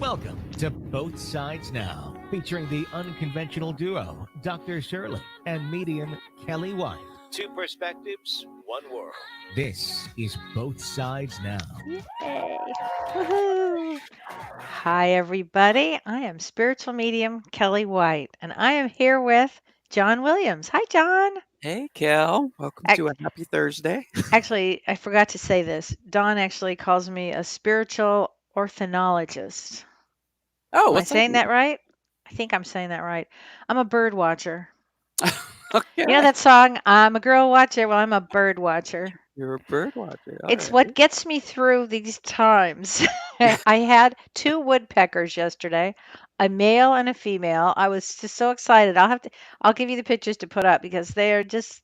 Welcome to Both Sides Now, featuring the unconventional duo, Dr. Shirley and medium Kelly White. Two perspectives, one world. This is Both Sides Now. Yay! Woohoo! Hi, everybody. I am spiritual medium Kelly White, and I am here with John Williams. Hi, John. Hey, Kel. Welcome Ac- to a happy Thursday. Actually, I forgot to say this. Don actually calls me a spiritual ornithologist. Oh, Am I what's that saying mean? that right? I think I'm saying that right. I'm a bird watcher. You know Okay. that song, I'm a girl watcher? Well, I'm a bird watcher. You're a bird watcher. All It's right. what gets me through these times. I had two woodpeckers yesterday, a male and a female. I was just so excited. I'll give you the pictures to put up because they are just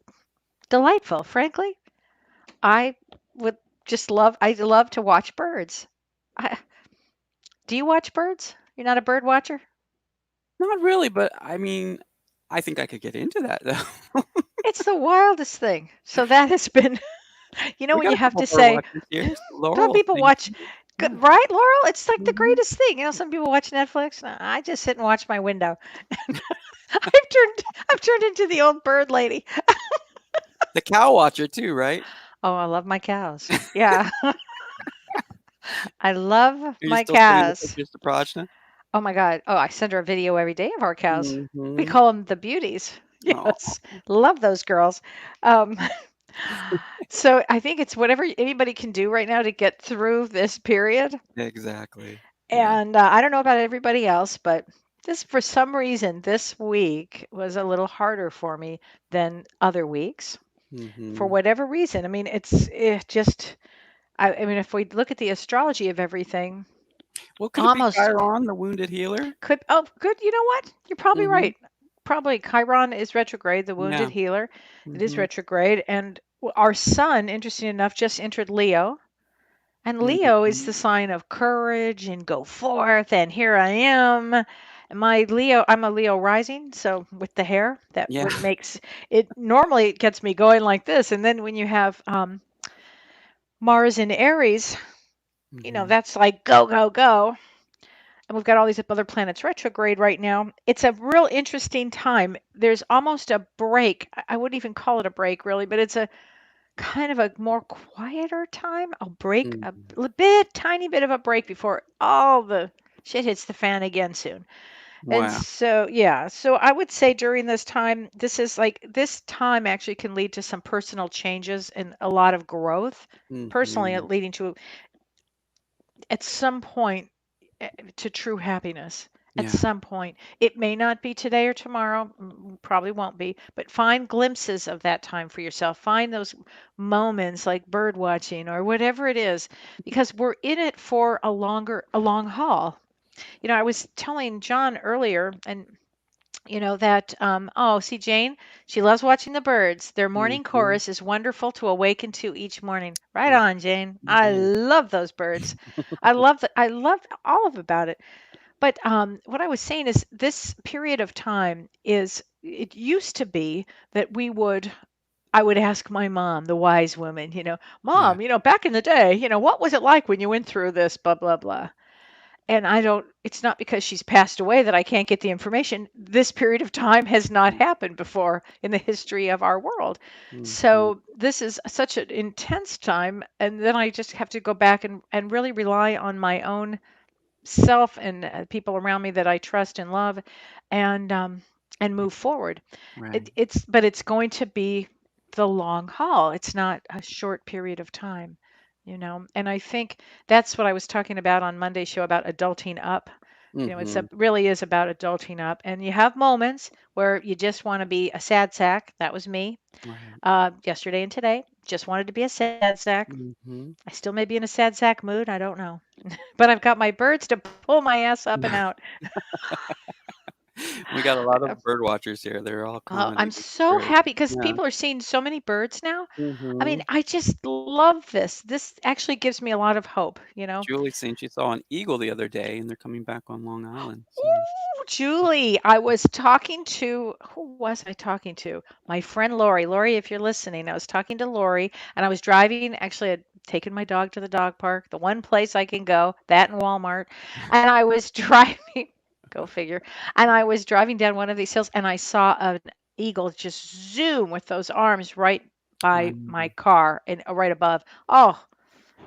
delightful. Frankly, I would I love to watch birds. I, do you watch birds? You're not a bird watcher? Not really, but I mean, I think I could get into that though. It's the wildest thing. So that has been, We when got you a have couple to bird say, watchers here. some Laurel people thinks. watch, Yeah. right, Laurel? It's like the Mhm. greatest thing. Some people watch Netflix. No, I just sit and watch my window. I've turned into the old bird lady. The cow watcher too, right? Oh, I love my cows. Yeah, I love Are you my still sending the cows. pictures to Prajna? Oh my God. Oh, I send her a video every day of our cows. We Mm-hmm. call them the beauties. Oh, Yes, love those girls. Um, so I think it's whatever anybody can do right now to get through this period. exactly. Yeah. And I don't know about everybody else, but for some reason, this week was a little harder for me than other weeks. For Mm-hmm. whatever reason. I mean, I mean, if we look at the astrology of everything, Well, could it be almost Chiron, the wounded healer? oh, good. You know what? You're probably Mm-hmm. right. Probably Chiron is retrograde, the wounded Yeah. healer. It is Mm-hmm. retrograde. And our sun, interesting enough, just entered Leo. And Leo is Mm-hmm. the sign of courage and go forth. And here I am. I'm a Leo rising. So with the hair, that Yeah. what makes it normally it gets me going like this. And then when you have Mars in Aries, Mm-hmm. that's like go, go, go. And we've got all these other planets retrograde right now. It's a real interesting time. There's almost a break. I wouldn't even call it a break, really, but it's a kind of a more quieter time. A break, a Mm-hmm. tiny bit of a break before all the shit hits the fan again soon. And Wow. so, yeah, so I would say during this time, this time actually can lead to some personal changes and a lot of growth. Personally, Mm-hmm. leading to at some point to true happiness. At Yeah. some point, it may not be today or tomorrow, probably won't be, but find glimpses of that time for yourself. Find those moments like bird watching or whatever it is, because we're in it for a long haul. I was telling John earlier, and that oh, see Jane, she loves watching the birds. Their morning Mhm. chorus is wonderful to awaken to each morning. Right Yeah. on, Jane. I Yeah. love those birds. I love all of about it. But what I was saying is this period of time it used to be that I would ask my mom, the wise woman, Yeah. Mom, back in the day, what was it like when you went through this, blah, blah, blah. And it's not because she's passed away that I can't get the information. This period of time has not happened before in the history of our world. Mhm. So this is such an intense time. And then I just have to go back and really rely on my own self and people around me that I trust and love and, um, and move forward. Right. But it's going to be the long haul. It's not a short period of time, And I think that's what I was talking about on Monday's show about adulting up. Mhm. Really is about adulting up. And you have moments where you just want to be a sad sack. That was me Right. yesterday and today. Just wanted to be a sad sack. Mhm. I still may be in a sad sack mood. I don't know. But I've got my birds to pull my ass up and out. We got a lot of bird watchers here. They're all Oh, I'm commenting on so birds. happy because Yeah. people are seeing so many birds now. I mean, Mhm. I just love this. This actually gives me a lot of hope, you know? Julie's saying she saw an eagle the other day, and they're coming back on Long Island. So. Ooh, Julie, I was talking to, who was I talking to? My friend Lori. Lori, if you're listening, I was talking to Lori and I was driving. Actually, I'd taken my dog to the dog park, the one place I can go, that and Walmart. And I was driving, go figure. And I was driving down one of these hills and I saw an eagle just zoom with those arms right by my car and right above. Oh,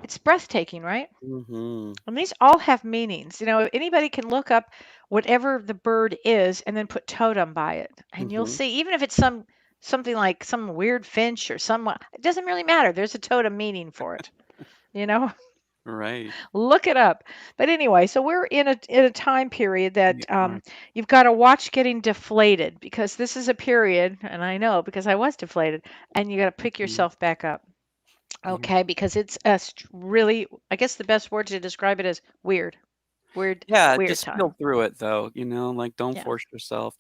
it's breathtaking, right? Mhm. And these all have meanings. You know, anybody can look up whatever the bird is and then put totem by it. And you'll Mhm. see, even if it's something like some weird finch or some, it doesn't really matter. There's a totem meaning for it. You know, Right. look it up. But anyway, so we're in a time period We that are. you've got to watch getting deflated because this is a period, and I know because I was deflated, and you got to pick Mhm. yourself back up. Yeah. Okay, because it's a really, I guess the best word to describe it is weird. Weird, Yeah, weird just feel time. through it though, like don't Yeah, force yourself.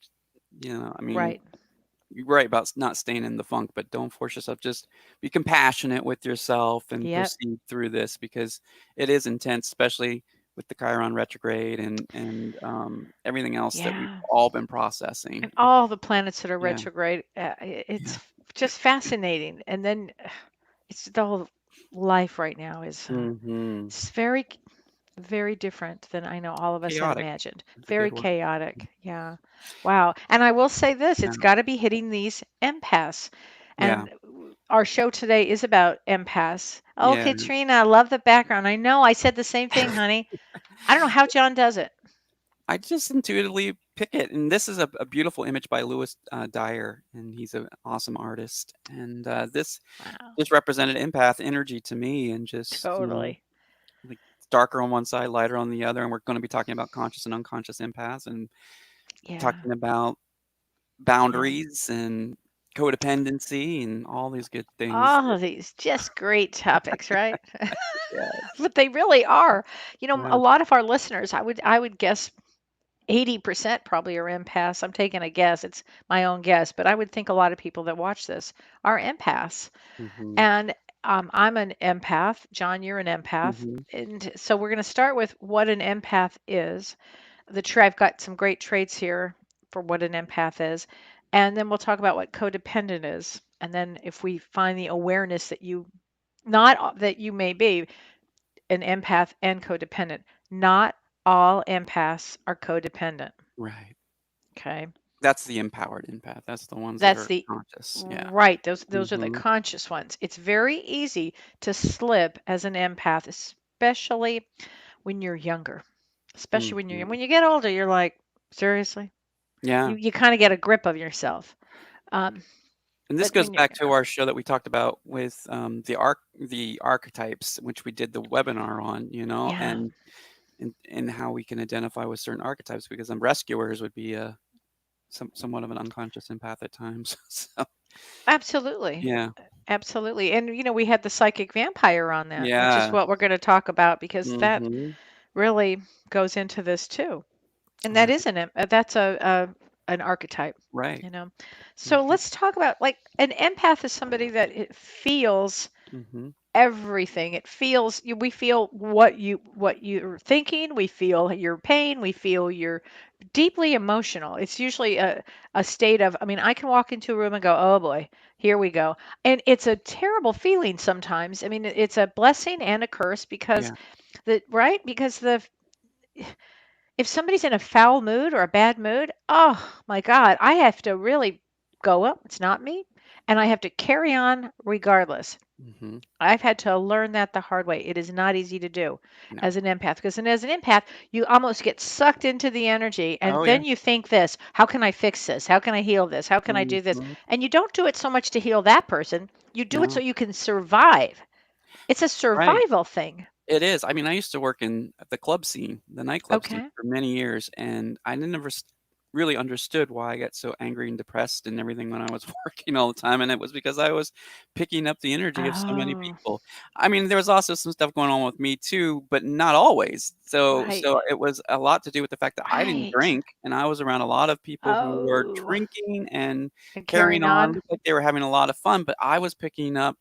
I mean, right. you're right about not staying in the funk, but don't force yourself. Just be compassionate with yourself and Yep. proceed through this because it is intense, especially with the Chiron retrograde and everything else that we've Yeah. all been processing. And all the planets that are Yeah, retrograde, yeah. it's just fascinating. And then it's the whole life right now is Mhm. it's very, very different than I know all of us had Chaotic. imagined. That's a Very good word. chaotic. Yeah. Wow. And I will say this, Yeah. it's got to be hitting these empaths. Yeah. And our show today is about empaths. Oh, Yeah. Katrina, I love the background. I know I said the same thing, honey. I don't know how John does it. I just intuitively pick it, and this is a beautiful image by Louis Dyer, and he's an awesome artist. And this Wow. just represented empath energy to me, and just Totally. like darker on one side, lighter on the other. And we're going to be talking about conscious and unconscious empaths, and Yeah. talking about Yeah. boundaries and codependency and all these good things. All of these just great topics, right? Yeah, But they really are. You know, yeah. a lot of our listeners, I would guess 80% probably are empaths. I'm taking a guess. It's my own guess, but I would think a lot of people that watch this are empaths. Hmm. And I'm an empath. John, you're an empath. Hmm. And so we're going to start with what an empath is. I've got some great traits here for what an empath is. And then we'll talk about what codependent is. And then if we find the awareness that that you may be an empath and codependent, not all empaths are codependent. Right. Okay. That's the empowered empath. That's the ones that That's are the conscious. Yeah. right. Those are the Hmm. conscious ones. It's very easy to slip as an empath, especially when you're younger. Especially when Hmm. when you get older, you're like, seriously? Yeah. You kind of get a grip of yourself. Um, And this but goes when you're back to our show that we talked about with the archetypes, which we did the webinar on, yeah, and how we can identify with certain archetypes because rescuers would be somewhat of an unconscious empath at times. So absolutely. yeah, Absolutely. And we had the psychic vampire on that, which is yeah, what we're going to talk about because that hmm, really goes into this too. And that right, is that's an archetype, right, you know. So hmm, let's talk about like an empath is somebody that it feels hmm, everything. It feels we feel what you're thinking, we feel your pain, we feel your deeply emotional. It's usually a state of, I mean, I can walk into a room and go, oh boy, here we go. And it's a terrible feeling sometimes. I mean, it's a blessing and a curse because yeah, right? Because if somebody's in a foul mood or a bad mood, oh my God, I have to really go up. It's not me. And I have to carry on regardless. hmm, I've had to learn that the hard way. It is not easy to do no, as an empath because as an empath, you almost get sucked into the energy and oh yeah, then you think this, how can I fix this? How can I heal this? How can I do this? hmm, And you don't do it so much to heal that person. You do it so no, you can survive. It's a right. survival thing. It is. I mean, I used to work in the club scene, the nightclub scene Okay. for many years, and I never. really understood why I get so angry and depressed and everything when I was working all the time, and it was because I was picking up the energy of so many Oh, people. I mean, there was also some stuff going on with me too, but not always. right, So it was a lot to do with the fact that I didn't right. drink, and I was around a lot of people who were Oh, drinking and and carrying carrying on, on. looked like they were having a lot of fun, but I was picking up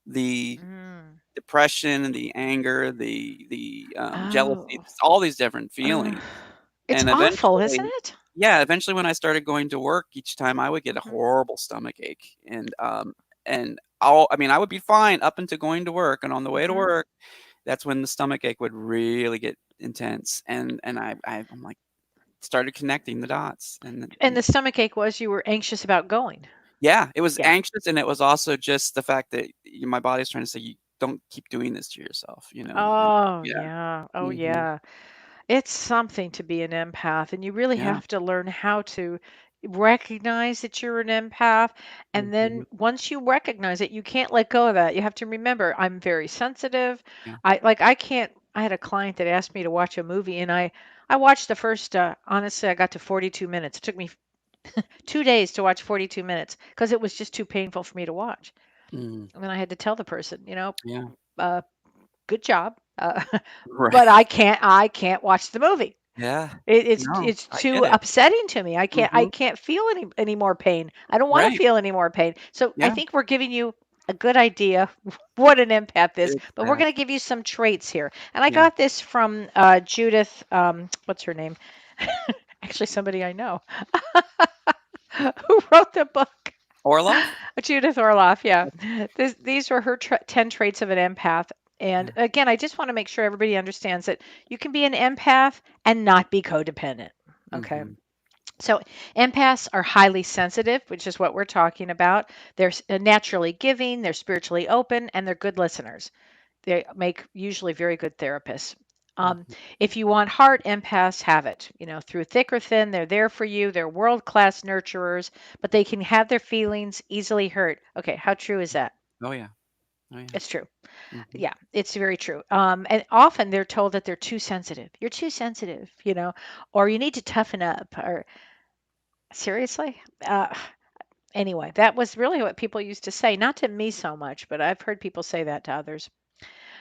the Mm. depression and the anger, the jealousy, Oh, just all these different ugh. feelings. It's And awful, isn't eventually, it? yeah, eventually when I started going to work, each time I would get a Hmm. horrible stomach ache, and I mean, I would be fine up until going to work, and on the way to Hmm. work, that's when the stomach ache would really get intense, and I'm like, started connecting the dots, And the stomach ache was you were anxious about going. yeah, it was Yeah. anxious, and it was also just the fact that my body's trying to say, "You don't keep doing this to yourself," and Oh, yeah. yeah. Oh, Mhm. yeah. It's something to be an empath, and you really Yeah. have to learn how to recognize that you're an empath. And then Mhm. once you recognize it, you can't let go of that. You have to remember, I'm very sensitive. Yeah. I can't. I had a client that asked me to watch a movie, and I watched the first. Honestly, I got to 42 minutes. It took me 2 days to watch 42 minutes because it was just too painful for me to watch. Mm. And then I had to tell the person, Yeah. uh, good job, Right. but I can't watch the movie. Yeah. No, It's I too get it. upsetting to me. I Mhm. can't feel any more pain. I don't want to Right. feel any more pain. So I Yeah. think we're giving you a good idea what an empath is, but we're going to Exactly. give you some traits here. And I Yeah. got this from Judith. What's her name? Actually, somebody I know who wrote the book. Orloff? Judith Orloff. Yeah, these were her 10 traits of an empath. And Yeah. again, I just want to make sure everybody understands that you can be an empath and not be codependent. Okay. Mhm. So, empaths are highly sensitive, which is what we're talking about. They're naturally giving, they're spiritually open, and they're good listeners. They make usually very good therapists. Um, Mhm. if you want heart, empaths have it. Through thick or thin, they're there for you. They're world class nurturers, but they can have their feelings easily hurt. Okay, how true is that? Oh, yeah. Oh, yeah. It's true. Mhm. Yeah, it's very true. And often they're told that they're too sensitive. You're too sensitive, or you need to toughen up, or seriously? Anyway, that was really what people used to say, not to me so much, but I've heard people say that to others.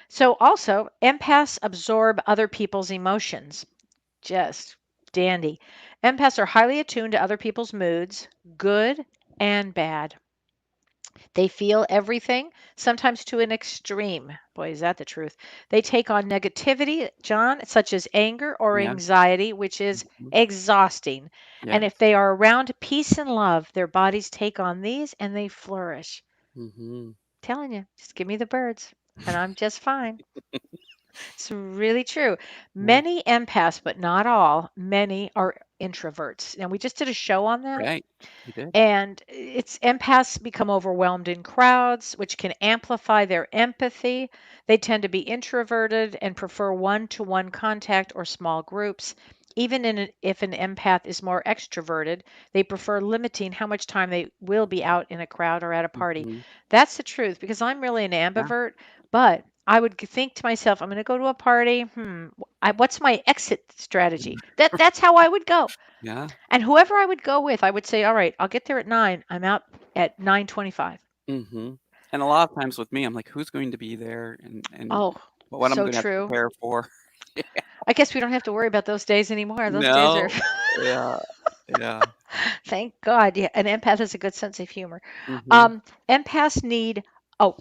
So, also, empaths absorb other people's emotions. Just dandy. Empaths are highly attuned to other people's moods, good and bad. They feel everything, sometimes to an extreme. Boy, is that the truth. They take on negativity, John, such as anger or Yeah. anxiety, which is Mhm. exhausting. And Yes. if they are around peace and love, their bodies take on these and they flourish. Mhm. Telling you, just give me the birds and I'm just fine. It's really true. Yeah. Many empaths, but not all, many are introverts. And we just did a show on that. Right. You did. And it's empaths become overwhelmed in crowds, which can amplify their empathy. They tend to be introverted and prefer one to one contact or small groups. Even if an empath is more extroverted, they prefer limiting how much time they will be out in a crowd or at a party. Mhm. That's the truth because I'm really an Yeah. ambivert, but I would think to myself, I'm going to go to a party. What's my exit strategy? That's how I would go. Yeah. And whoever I would go with, I would say, "All right, I'll get there at 9. I'm out at 9:25." Mhm. And a lot of times with me, I'm like, "Who's going to be there and Oh, what I'm so gonna have to true. prepare for?" I guess we don't have to worry about those days anymore. Those days are No. Yeah. Yeah. thank God. Yeah, an empath has a good sense of humor. Mhm. Um, empaths need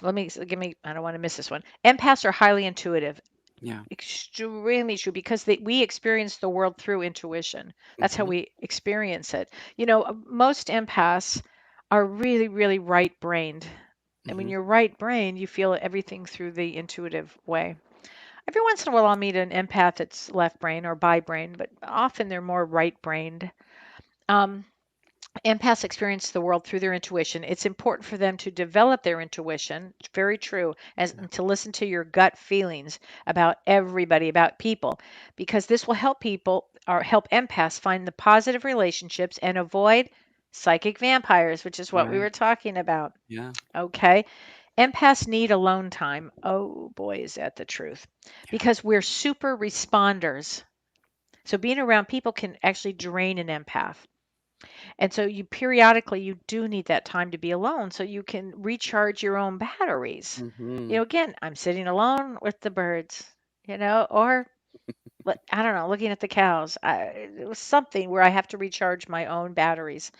let me give me I don't want to miss this one. Empaths are highly intuitive. Yeah. Extremely true because we experience the world through intuition. That's how Mhm. we experience it. Most empaths are really, really right brained. And when Mhm. you're right brained, you feel everything through the intuitive way. Every once in a while, I'll meet an empath that's left brain or bi brain, but often they're more right brained. Um, Empaths experience the world through their intuition. It's important for them to develop their intuition. It's very true, Yeah. and to listen to your gut feelings about everybody, about people, because this will help people or help empaths find the positive relationships and avoid psychic vampires, which is what we Right. were talking about. Yeah. Okay. Empaths need alone time. Oh boy, is that the truth. Yeah. Because we're super responders. So being around people can actually drain an empath. And so you periodically you do need that time to be alone so you can recharge your own batteries. Mm-hmm. Again, I'm sitting alone with the birds, or I don't know, looking at the cows. It was something where I have to recharge my own batteries.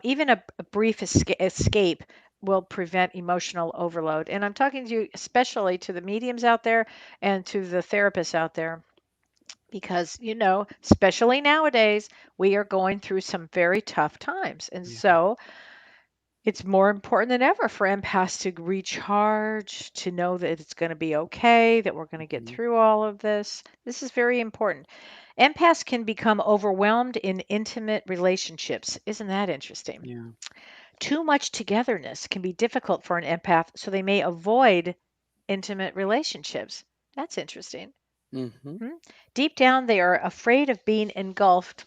Even a brief escape will prevent emotional overload. And I'm talking to you, especially to the mediums out there and to the therapists out there, because, especially nowadays, we are going through some very tough times. And Yeah. so it's more important than ever for empaths to recharge, to know that it's going to be okay, that we're going to get Mm-hmm. through all of this. This is very important. Empaths can become overwhelmed in intimate relationships. Isn't that interesting? Yeah. Too much togetherness can be difficult for an empath, so they may avoid intimate relationships. That's interesting. Mm-hmm. Hmm? Deep down, they are afraid of being engulfed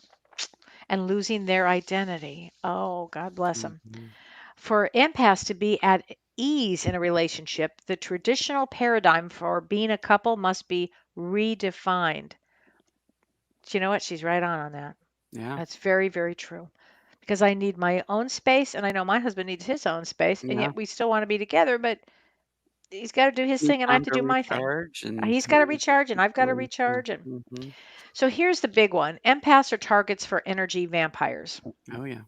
and losing their identity. Oh, God bless them. Mm-hmm. For empaths to be at ease in a relationship, the traditional paradigm for being a couple must be redefined. Do you know what? She's right on that. Yeah. That's very, very true. Because I need my own space, and I know my husband needs his own space, and Yeah. yet we still want to be together, but he's got to do his Need thing, and I have time to to do my thing. recharge and He's got to time to recharge, and I've got to enjoy. Yeah. recharge. And Mm-hmm. so here's the big one: empaths are targets for energy vampires. Oh yeah.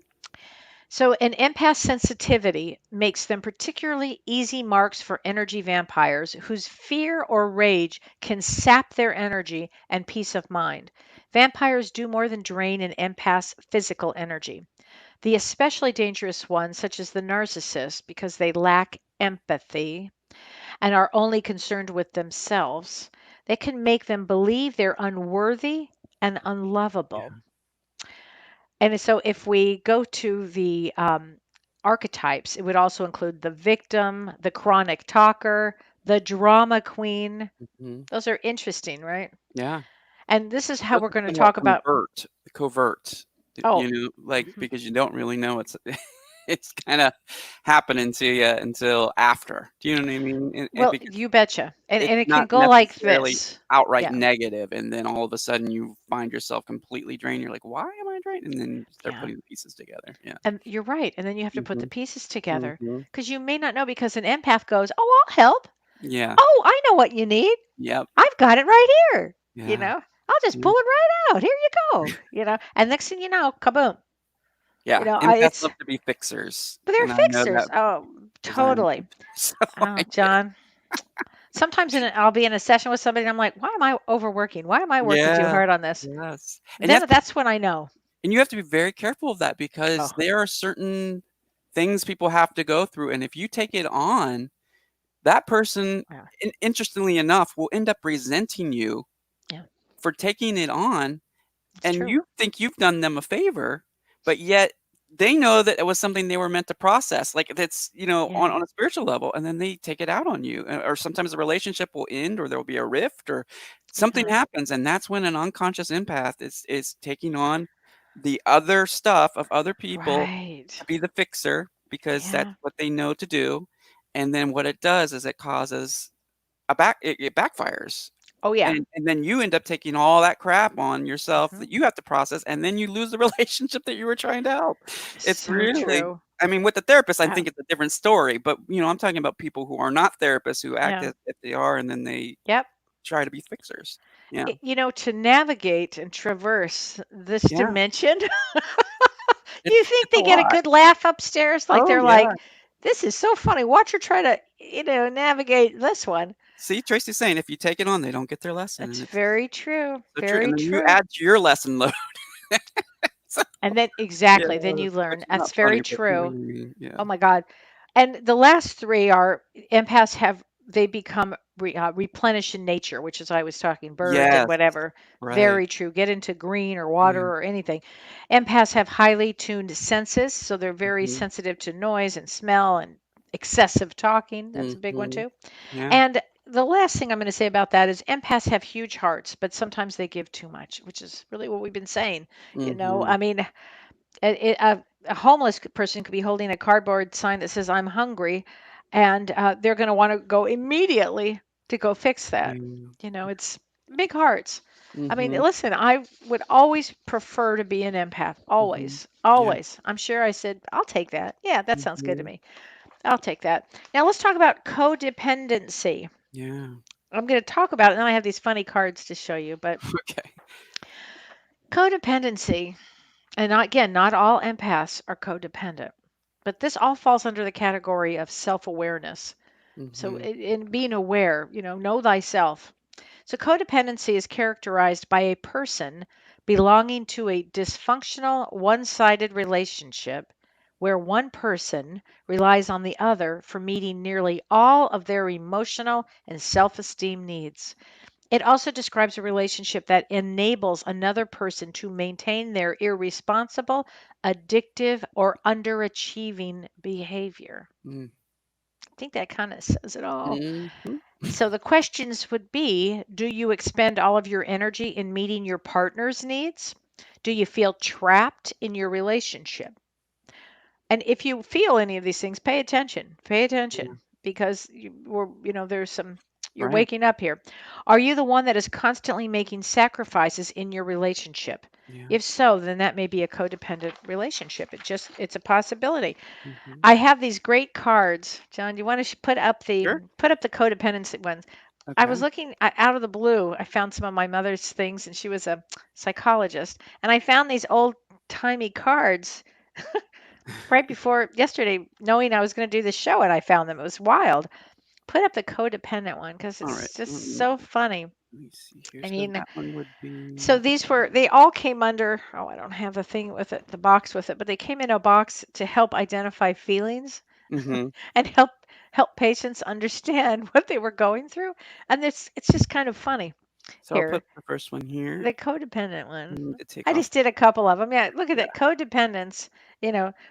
So, an empath sensitivity makes them particularly easy marks for energy vampires whose fear or rage can sap their energy and peace of mind. Vampires do more than drain an empath's physical energy. The especially dangerous ones, such as the narcissist, because they lack empathy and are only concerned with themselves, they can make them believe they're unworthy and unlovable. Yeah. And so if we go to the archetypes, it would also include the victim, the chronic talker, the drama queen. Mm-hmm. Those are interesting, right? Yeah. And this is how Those we're are going to somewhat talk about. covert, Oh, like mhm, because you don't really know it's it's kind of happening to you until after. Do you know what I mean? well, Because you betcha. And it's and it can not go like necessarily this. outright Yeah, negative, and then all of a sudden you find yourself completely drained. You're like, why am I drained? And then you start yeah. putting the pieces together. Yeah. And you're right. And then you have to put the Hmm. pieces together Hmm. because you may not know, because an empath goes, "Oh, I'll help. Yeah. Oh, I know what you need. Yep. I've got it right here. Yeah. I'll just Yeah. pull it right out. Here you go. And next thing you know, kaboom. Yeah. Empaths It's love to be fixers, But they're and I know fixers. that Oh, because I'm totally. so Oh, I get it. John. Sometimes I'll be in a session with somebody and I'm like, why am I overworking? Why am I working too Yeah. hard on this? Yes. And Then that's when I know. you have to be very careful of that because Oh, there are certain things people have to go through, and if you take it on, that person, yeah, interestingly enough, will end up resenting you yeah, for taking it on, it's and true. you think you've done them a favor, but yet they know that it was something they were meant to process, like, that's, Yeah, on a spiritual level, and then they take it out on you, or sometimes the relationship will end, or there will be a rift, or something yeah, happens, and that's when an unconscious empath is taking on the other stuff of other people right. to be the fixer, because that's Yeah. what they know to do, and then what it does is it causes it backfires, Oh, yeah. and then you end up taking all that crap on yourself Hmm. that you have to process, and then you lose the relationship that you were trying to help. It's So really, true. I mean, with the therapist, I Uh, think it's a different story, but, I'm talking about people who are not therapists, who act yeah. as if they are, and then they Yep. try to be fixers. Yeah. To navigate and traverse this Yeah. dimension, you think It's a they get a lot. good laugh upstairs? Like Oh, they're yeah. like, this is so funny. Watch her try to, navigate this one. See, Tracy's saying if you take it on, they don't get their lesson, That's and it's very true. so true, Very and then you true. add to your lesson load. So, And then yeah, exactly, then you which learn. is not That's very funny, but you know what true. I mean, yeah. Oh my God. And the last three are empaths have they become replenished in nature, which is I was talking birds and Yes, whatever. right. Very true. Get into green or Yeah. water or anything. Empaths have highly tuned senses, so they're very Mhm. sensitive to noise and smell and excessive talking. That's a big one Mhm. too. Yeah. And the last thing I'm going to say about that is empaths have huge hearts, but sometimes they give too much, which is really what we've been saying. Mhm. I mean, a homeless person could be holding a cardboard sign that says "I'm hungry," and they're going to want to go immediately to go fix that. Yeah. It's big hearts. I mean, Mhm. listen, I would always prefer to be an empath. Mhm. Always. Yeah. Always. I'm sure I said, I'll take that. Yeah, that sounds good to Mhm. me. I'll take that. Now let's talk about codependency. Yeah. I'm going to talk about it, and then I have these funny cards to show you. But Okay. codependency, and again, not all empaths are codependent, but this all falls under the category of self awareness. So, Mhm. in being aware, know thyself. So, codependency is characterized by a person belonging to a dysfunctional, one sided relationship where one person relies on the other for meeting nearly all of their emotional and self esteem needs. It also describes a relationship that enables another person to maintain their irresponsible, addictive, or underachieving behavior. Mm. I think that kind of says it all. Mhm. So the questions would be, do you expend all of your energy in meeting your partner's needs? Do you feel trapped in your relationship? And if you feel any of these things, pay attention. Pay Yeah. attention because there's some you're Right. waking up here. Are you the one that is constantly making sacrifices in your relationship? Yeah. If so, then that may be a codependent relationship. It's a possibility. Mhm. I have these great cards. John, do you want to Sure. put up the codependency ones? I was Okay. looking out of the blue. I found some of my mother's things, and she was a psychologist. And I found these old timey cards right before yesterday, knowing I was going to do this show, and I found them. It was wild. Put up the codependent one because All right. it's just Let me so funny. see here. I So mean, that one would so be. they all came under, oh, I don't have the thing with it, the box with it, but they came in a box to help identify feelings Mhm. and help patients understand what they were going through. And it's just kind of funny. So I'll Here, put the first one here. the codependent I one. need to take I off. just did a couple of them. Yeah, look at Yeah. that codependence.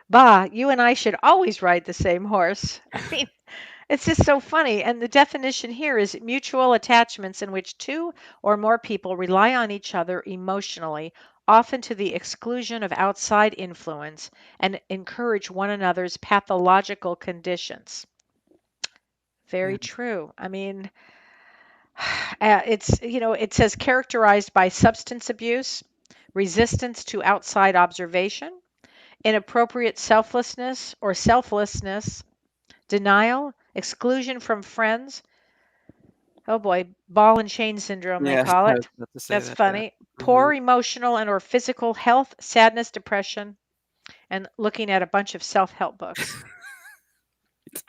Bah, you and I should always ride the same horse. I mean, it's just so funny. And the definition here is mutual attachments in which two or more people rely on each other emotionally, often to the exclusion of outside influence, and encourage one another's pathological conditions. Yeah. Very true. I mean, it says characterized by substance abuse, resistance to outside observation, inappropriate selflessness, denial, exclusion from friends. Oh boy, ball and chain syndrome, they Yeah. call I was it. about to say That's that. Yeah. funny. Uh-huh. Poor emotional and or physical health, sadness, depression, and looking at a bunch of self-help books.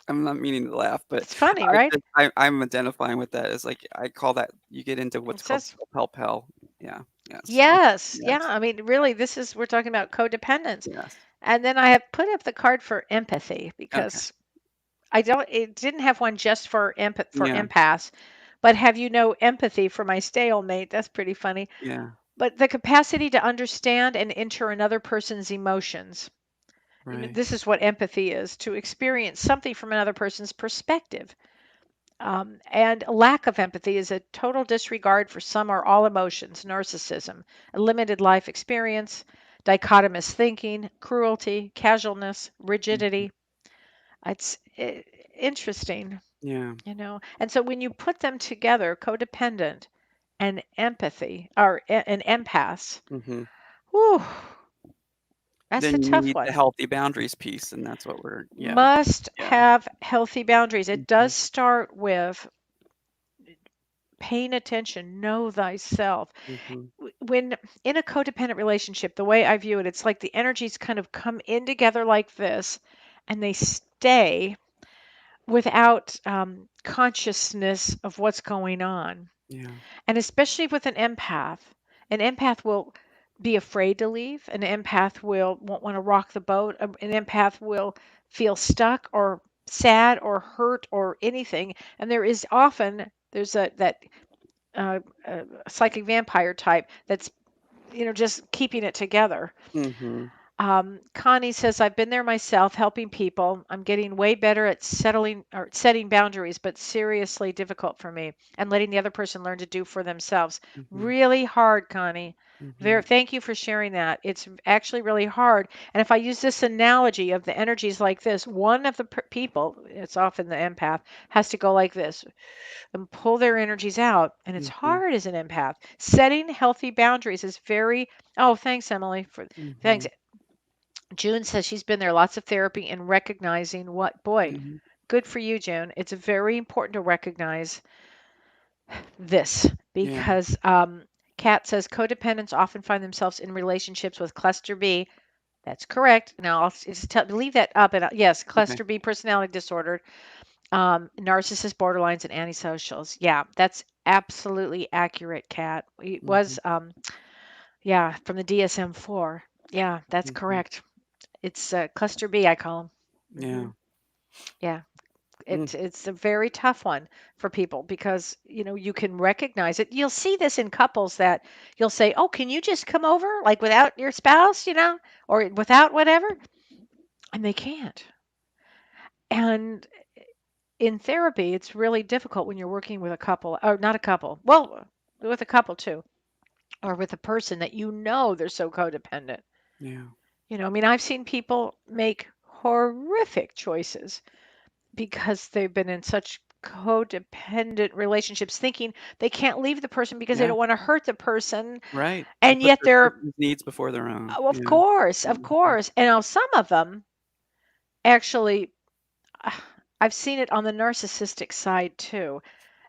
I'm not meaning to laugh, but It's funny, right? I'm identifying with that as like I call that you get into It what's called says self-help hell. Yeah. Yeah. So yes. Yeah. yes. I mean, really, we're talking about codependence. Yes. And then I have put up the card for empathy Okay. because it didn't have one just for Yeah. empaths, but have empathy for my stalemate? That's pretty funny. Yeah. But the capacity to understand and enter another person's emotions. Right. This is what empathy is, to experience something from another person's perspective. And lack of empathy is a total disregard for some or all emotions, narcissism, a limited life experience, dichotomous thinking, cruelty, casualness, Mhm. rigidity. It's interesting, Yeah. And so when you put them together, codependent and empathy, or an empath, Mhm. whew, that's a Then you tough need the one. healthy boundaries piece, and that's what we're yeah. Must Yeah. have healthy boundaries. It Mhm. does start with paying attention, know thyself. Mhm. When in a codependent relationship, the way I view it, it's like the energies kind of come in together like this, and they stay without consciousness of what's going on. Yeah. And especially with an empath will be afraid to leave. An empath won't want to rock the boat. An empath will feel stuck or sad or hurt or anything. And there's that uh, psychic vampire type that's just keeping it together. Mhm. Connie says, I've been there myself, helping people. I'm getting way better at settling or setting boundaries, but seriously difficult for me and letting the other person learn to do for themselves. Mhm. Really hard, Connie. Mhm. Thank you for sharing that. It's actually really hard. And if I use this analogy of the energies like this, one of the people, it's often the empath, has to go like this and pull their energies out. And it's Mhm. hard as an empath. Setting healthy boundaries is very, oh, thanks, Emily. Thanks. Mhm. June says she's been there, lots of therapy and recognizing what, boy, Mhm. good for you, June. It's very important to recognize this Yeah. because Kat says codependents often find themselves in relationships with cluster B. That's correct. Now I'll just leave that up. And yes, Okay. cluster B personality disorder, narcissist, borderlines, and antisocials. Yeah, that's absolutely accurate, Kat. It was, Mhm. yeah, from the DSM-4. Yeah, that's Mhm. correct. It's cluster B, I call them. Yeah. Yeah, Mm. it's a very tough one for people because you can recognize it. You'll see this in couples that you'll say, "Oh, can you just come over like without your spouse, or without whatever?" And they can't. And in therapy, it's really difficult when you're working with a couple or not a couple. Well, with a couple too, or with a person that they're so codependent. Yeah. I mean, I've seen people make horrific choices because they've been in such codependent relationships thinking they can't leave the person because they Yeah. don't want to hurt the person, Right. They and put yet their they're, person's needs before their own. oh, of Yeah. course, of Mhm. course. And now some of them actually, ah, I've seen it on the narcissistic side too,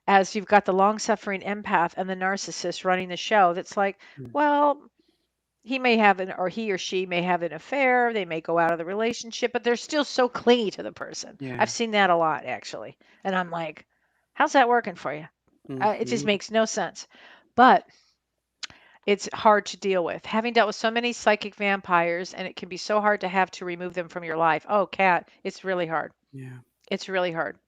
as you've got the long-suffering empath and the narcissist running the show. That's like, Mm. well, he or she may have an affair, they may go out of the relationship, but they're still so clingy to the person. I've Yeah. seen that a lot actually. And I'm like, how's that working for you? It just Mhm. makes no sense. But it's hard to deal with. Having dealt with so many psychic vampires, and it can be so hard to have to remove them from your life. Oh, Kat, it's really hard. Yeah. It's really hard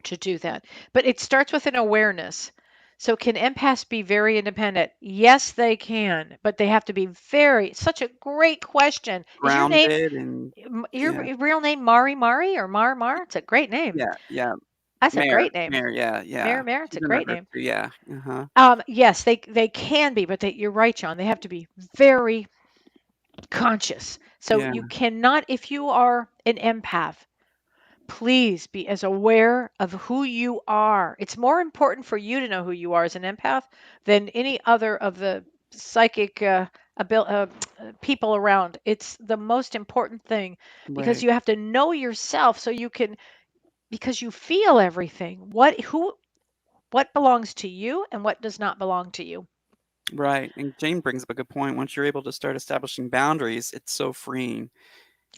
to do that. But it starts with an awareness. So, can empaths be very independent? Yes, they can, but they have to be such a great question. Is your name, Grounded and your yeah. real name Mari or Mar? It's a great name. Yeah. Yeah. That's a Mare. great name. Mare. Yeah. Yeah. Mare, it's a She's in that great group name. too. Yeah. Uh-huh. Yes, they can be, but you're right, John. They have to be very conscious. So Yeah. you cannot, if you are an empath, please be as aware of who you are. It's more important for you to know who you are as an empath than any other of the psychic people around. It's the most important thing because Right. you have to know yourself so you can, because you feel everything. What belongs to you and what does not belong to you. Right. And Jane brings up a good point. Once you're able to start establishing boundaries, it's so freeing.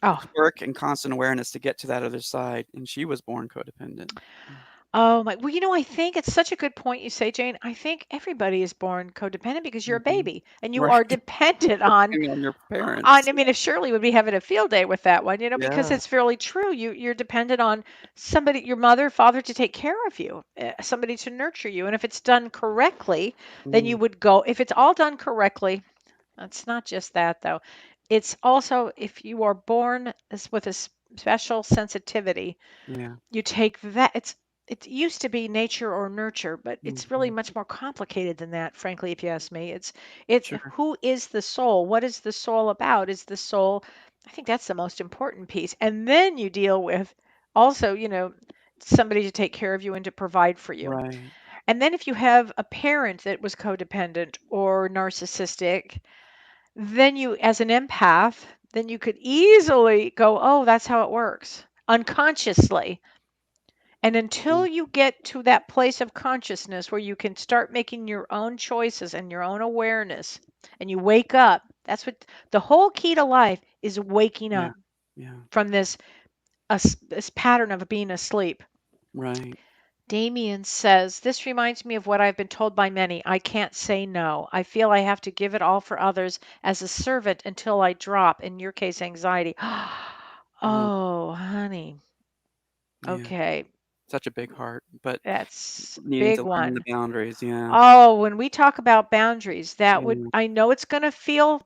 Oh, It's work and constant awareness to get to that other side. And she was born codependent. Mm. oh my, well, I think it's such a good point you say, Jane. I think everybody is born codependent because you're a Mhm. baby and you Right. are dependent Depending on your on, parents. I mean, if Shirley would be having a field day with that one, because Yeah. it's fairly true. You're dependent on somebody, your mother, father, to take care of you, somebody to nurture you. And if it's done correctly, then you Mm. would go, if it's all done correctly, it's not just that though. It's also if you are born with a special sensitivity, Yeah. you take that. It used to be nature or nurture, but it's really Mhm. much more complicated than that, frankly, if you ask me. It's Sure. who is the soul? What is the soul about? Is the soul, I think that's the most important piece. And then you deal with also, somebody to take care of you and to provide for you. Right. And then if you have a parent that was codependent or narcissistic, then you, as an empath, then you could easily go, oh, that's how it works unconsciously. And until Mm. you get to that place of consciousness where you can start making your own choices and your own awareness and you wake up, that's what the whole key to life is, waking Yeah. up Yeah. from this pattern of being asleep. Right. Damien says, this reminds me of what I've been told by many. I can't say no. I feel I have to give it all for others as a servant until I drop, in your case, anxiety. Mm. Oh, honey. Yeah. Okay. Such a big heart, but That's needing big to learn the one. boundaries. Yeah. Oh, when we talk about boundaries, Yeah. I know it's going to feel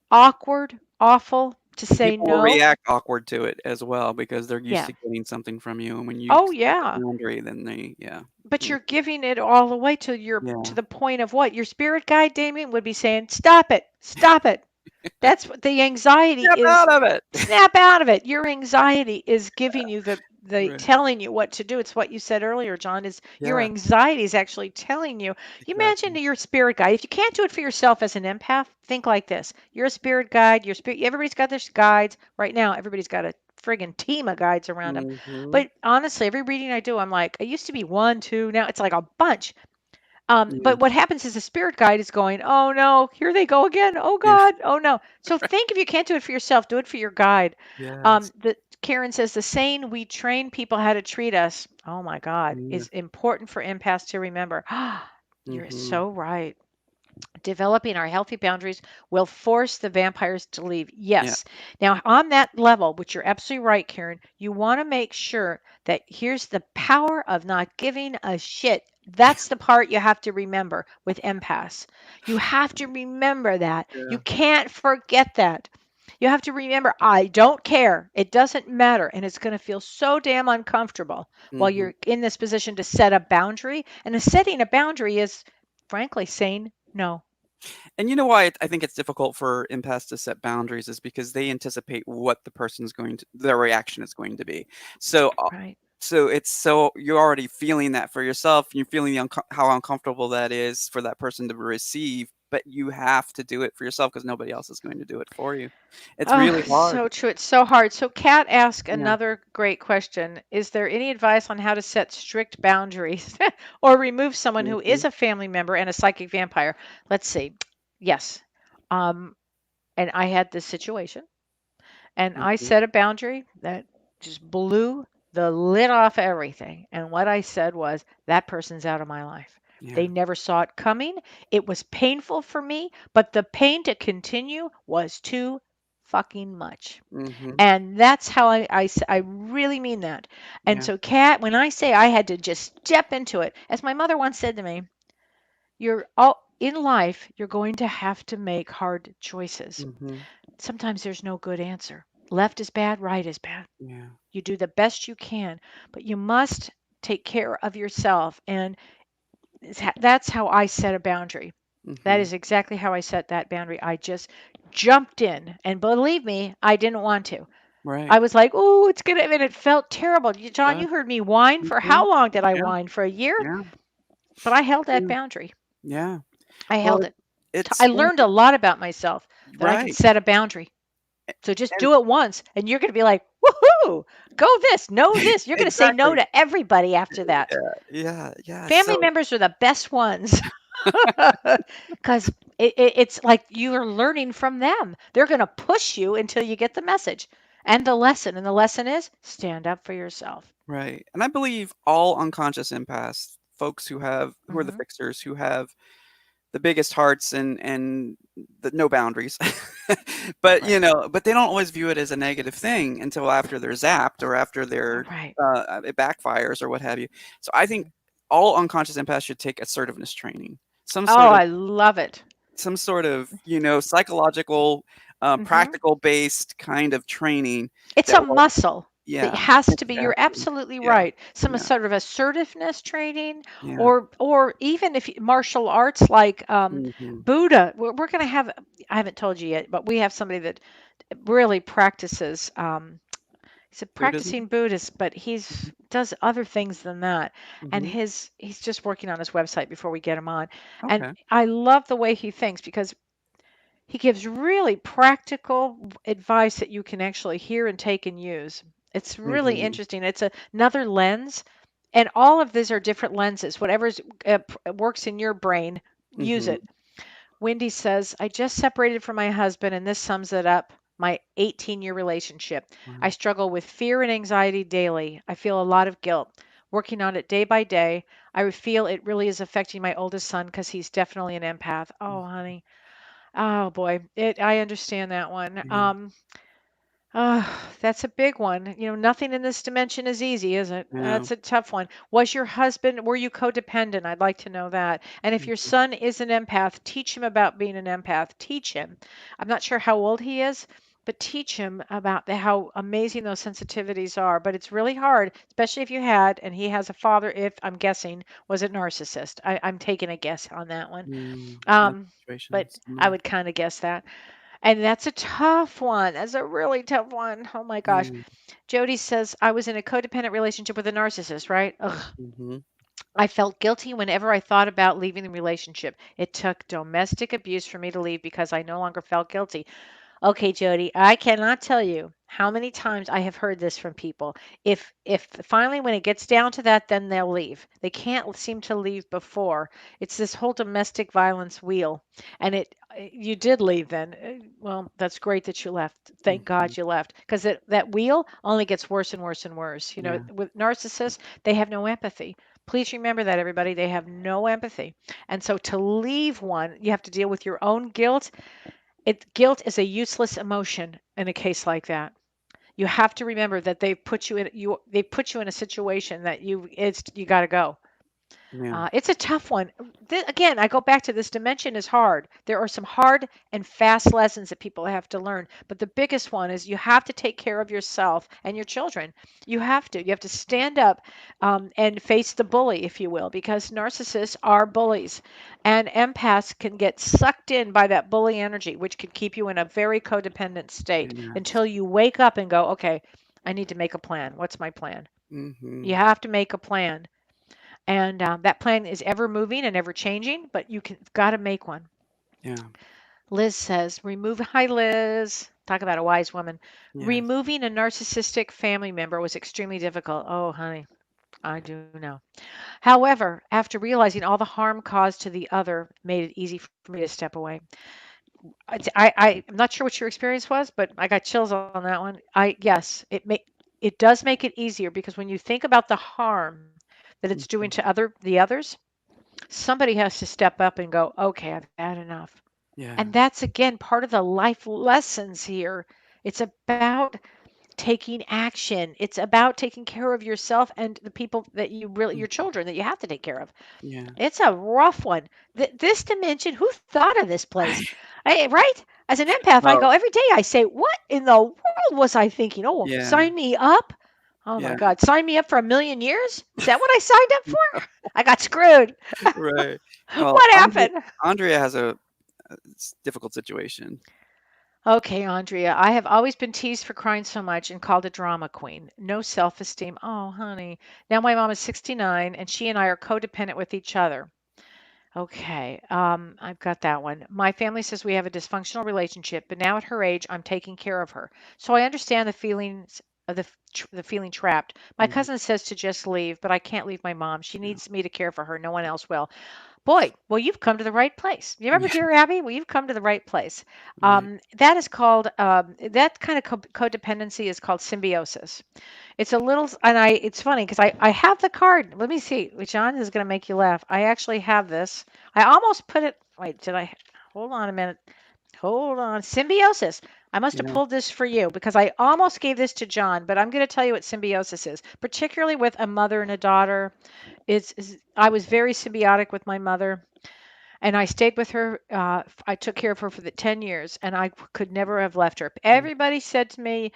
awkward, awful to And say people will no. react awkward to it as well because they're used Yeah. to getting something from you, and when you Oh, set a yeah. boundary, then they yeah. But Mm, you're giving it all away to yeah. the point of what? Your spirit guide, Damien, would be saying, "Stop it. Stop it." That's what the anxiety Snap is. out of it. Snap out of it. Your anxiety is giving you the Right. telling you what to do. It's what you said earlier, John, is your Yeah, anxiety is actually telling you. You imagine exactly. your spirit guide. If you can't do it for yourself as an empath, think like this. You're a spirit guide, your spirit everybody's got their guides. Right now, everybody's got a friggin' team of guides around them. Mhm. But honestly, every reading I do, I'm like, it used to be one, two, now it's like a bunch. Yeah. But what happens is the spirit guide is going, oh no, here they go again. Oh Yeah. God, oh no. So think if you can't do it for yourself, do it for your guide. Yes. The Karen says the saying we train people how to treat us. Oh my God, Yeah. is important for empaths to remember. You're Mhm. so right. Developing our healthy boundaries will force the vampires to leave. Yeah. Yes. Now, on that level, which you're absolutely right, Karen, you want to make sure that here's the power of not giving a shit. That's the part you have to remember with empaths. You have to remember that. You Yeah. can't forget that. You have to remember, I don't care. It doesn't matter. And it's going to feel so damn uncomfortable while Mhm. you're in this position to set a boundary. And the setting a boundary is, frankly, saying no. And you know why I think it's difficult for empaths to set boundaries is because they anticipate what the person's going to their reaction is going to be. So Right. so you're already feeling that for yourself. You're feeling how uncomfortable that is for that person to receive, but you have to do it for yourself because nobody else is going to do it for you. It's Oh, really hard. so true. It's so hard. So Kat asked Yeah. another great question. Is there any advice on how to set strict boundaries or remove someone who Mhm. is a family member and a psychic vampire? Let's see. Yes. Um, and I had this situation and I Mhm. set a boundary that just blew the lid off everything. And what I said was, that person's out of my life. Yeah. They never saw it coming. It was painful for me, but the pain to continue was too fucking much. Mhm. And that's how I really mean that. And Yeah. so, Kat, when I say I had to just step into it, as my mother once said to me, you're all in life, you're going to have to make hard choices. Mhm. Sometimes there's no good answer. Left is bad, right is bad. Yeah. You do the best you can, but you must take care of yourself. And that's how I set a boundary. That Mhm. is exactly how I set that boundary. I just jumped in. And believe me, I didn't want to. Right. I was like, "Oh, it's gonna," and it felt terrible. John, Good. you heard me whine for Mhm. how long did I Yeah. whine? For a year? Yeah. But I held that Yeah. boundary. Yeah. I Well, held it. it's I learned a lot about myself that I can right. set a boundary. So just And do it once, and you're gonna be like, "Woohoo! Go this, no this." You're gonna say no exactly. to everybody after that. Yeah. Yeah. Yeah. Family So members are the best ones because it's like you are learning from them. They're gonna push you until you get the message and the lesson. And the lesson is stand up for yourself. right. And I believe all unconscious empaths, folks who are the Hmm. fixers, who have the biggest hearts and the no boundaries. But, Right. but they don't always view it as a negative thing until after they're zapped or after Right. it backfires or what have you. So I think all unconscious empaths should take assertiveness training. Some Oh, sort of I love it. psychological, Hmm. practical based kind of training It's a that will muscle that yeah, has to be. You're exactly. absolutely Yeah, right. Some yeah, sort of assertiveness training, yeah. or even if martial arts like Mhm. Buddha. We're going to have. I haven't told you yet, but we have somebody that really practices. He's a Buddhism? practicing Buddhist, but Mhm, he's does other things than that. And mhm. he's just working on his website before we get him on. And Okay. I love the way he thinks because he gives really practical advice that you can actually hear and take and use. It's really Mhm, interesting. It's another lens, and all of these are different lenses. Whatever's works in your brain, use mhm. it. Wendy says, I just separated from my husband, and this sums it up. My 18-year relationship. I Wow. struggle with fear and anxiety daily. I feel a lot of guilt. Working on it day by day. I feel it really is affecting my oldest son because he's definitely an empath. Oh, Mhm. honey. Oh boy, I understand that one. Yeah, That's a big one. Nothing in this dimension is easy, is it? yeah. That's a tough one. Were you codependent? I'd like to know that. And if your Mhm. son is an empath, teach him about being an empath. Teach him. I'm not sure how old he is, but teach him about how amazing those sensitivities are. But it's really hard, especially if you had, and he has a father, if I'm guessing, was a narcissist. I'm taking a guess on that one. That Um, situation but is I similar. would kind of guess that. And that's a tough one. That's a really tough one. Oh my gosh. Yeah. Jody says, I was in a codependent relationship with a narcissist, right? Ugh. Mhm. I felt guilty whenever I thought about leaving the relationship. It took domestic abuse for me to leave because I no longer felt guilty. Okay, Jody, I cannot tell you how many times I have heard this from people. If finally when it gets down to that, then they'll leave. They can't seem to leave before. It's this whole domestic violence wheel. And you did leave then. Well, that's great that you left. Thank Mhm. God you left because that wheel only gets worse and worse and worse. You know, Yeah. with narcissists, they have no empathy. Please remember that, everybody. They have no empathy. And so to leave one, you have to deal with your own guilt. Guilt is a useless emotion in a case like that. You have to remember that they put you in a situation that you got to go. Yeah. It's a tough one. Again, I go back to this dimension is hard. There are some hard and fast lessons that people have to learn. But the biggest one is you have to take care of yourself and your children. You have to. You have to stand up and face the bully, if you will, because narcissists are bullies. And empaths can get sucked in by that bully energy, which can keep you in a very codependent state Yes. until you wake up and go, okay, I need to make a plan. What's my plan? You Mhm. have to make a plan. And that plan is ever moving and ever changing, but you can got to make one. Yeah. Liz says, remove, hi Liz, talk about a wise woman. Yes. Removing a narcissistic family member was extremely difficult. Oh, honey, I do know. However, after realizing all the harm caused to the other made it easy for me to step away. I'm not sure what your experience was, but I got chills on that one. Yes, it does make it easier because when you think about the harm that it's doing Mhm. to the others, somebody has to step up and go, okay, I've had enough. And Yeah. that's again part of the life lessons here. It's about taking action. It's about taking care of yourself and the people that your Mhm. children that you have to take care of. Yeah. It's a rough one. This dimension, who thought of this place? Right? As an empath, I Well, go every day, I say, what in the world was I thinking? Oh, yeah. sign me up. Oh my Yeah. God, sign me up for 1,000,000 years? Is that what I signed up for? I got screwed. Right. Well, What happened? Andrea has a difficult situation. Okay, Andrea, I have always been teased for crying so much and called a drama queen. No self esteem. Oh, honey. Now my mom is 69 and she and I are codependent with each other. Okay, I've got that one. My family says we have a dysfunctional relationship, but now at her age, I'm taking care of her. So I understand the feelings of the feeling trapped. My Mhm. cousin says to just leave, but I can't leave my mom. She Yeah. needs me to care for her. No one else will. Boy, well, you've come to the right place. You remember Yeah. Dear Abby? Well, you've come to the right place. Right. That is called that kind of codependency is called symbiosis. It's a little, and it's funny because I have the card. Let me see. John is going to make you laugh. I actually have this. I almost put it. Wait, did I? Hold on a minute. Hold on. Symbiosis. I must have Yeah. pulled this for you because I almost gave this to John, but I'm going to tell you what symbiosis is, particularly with a mother and a daughter. I was very symbiotic with my mother, and I stayed with her. I took care of her for the 10 years, and I could never have left her. Mhm. Everybody said to me,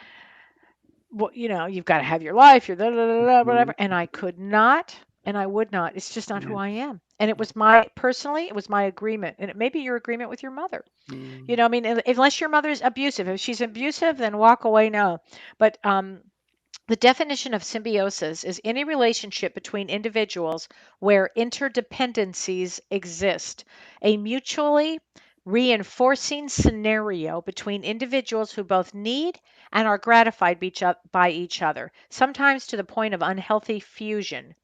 well, you've got to have your life, you're Mhm. whatever. And I could not, and I would not. It's just not Yeah. who I am. And Yeah. personally, it was my agreement. And it may be your agreement with your mother. Mm. I mean, unless your mother's abusive. If she's abusive, then walk away now. But the definition of symbiosis is any relationship between individuals where interdependencies exist, a mutually reinforcing scenario between individuals who both need and are gratified by each other, sometimes to the point of unhealthy fusion.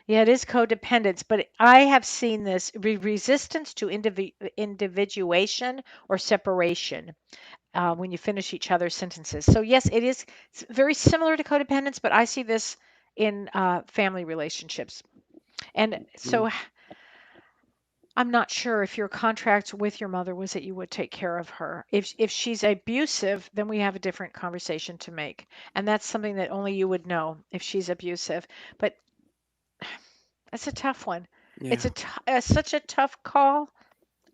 Yeah, it is codependence, but I have seen this resistance to individuation or separation when you finish each other's sentences. So yes, it's very similar to codependence, but I see this in family relationships. And Mm. so I'm not sure if your contract with your mother was that you would take care of her. If she's abusive, then we have a different conversation to make, and that's something that only you would know if she's abusive. But it's a tough one. It's Yeah. such a tough call.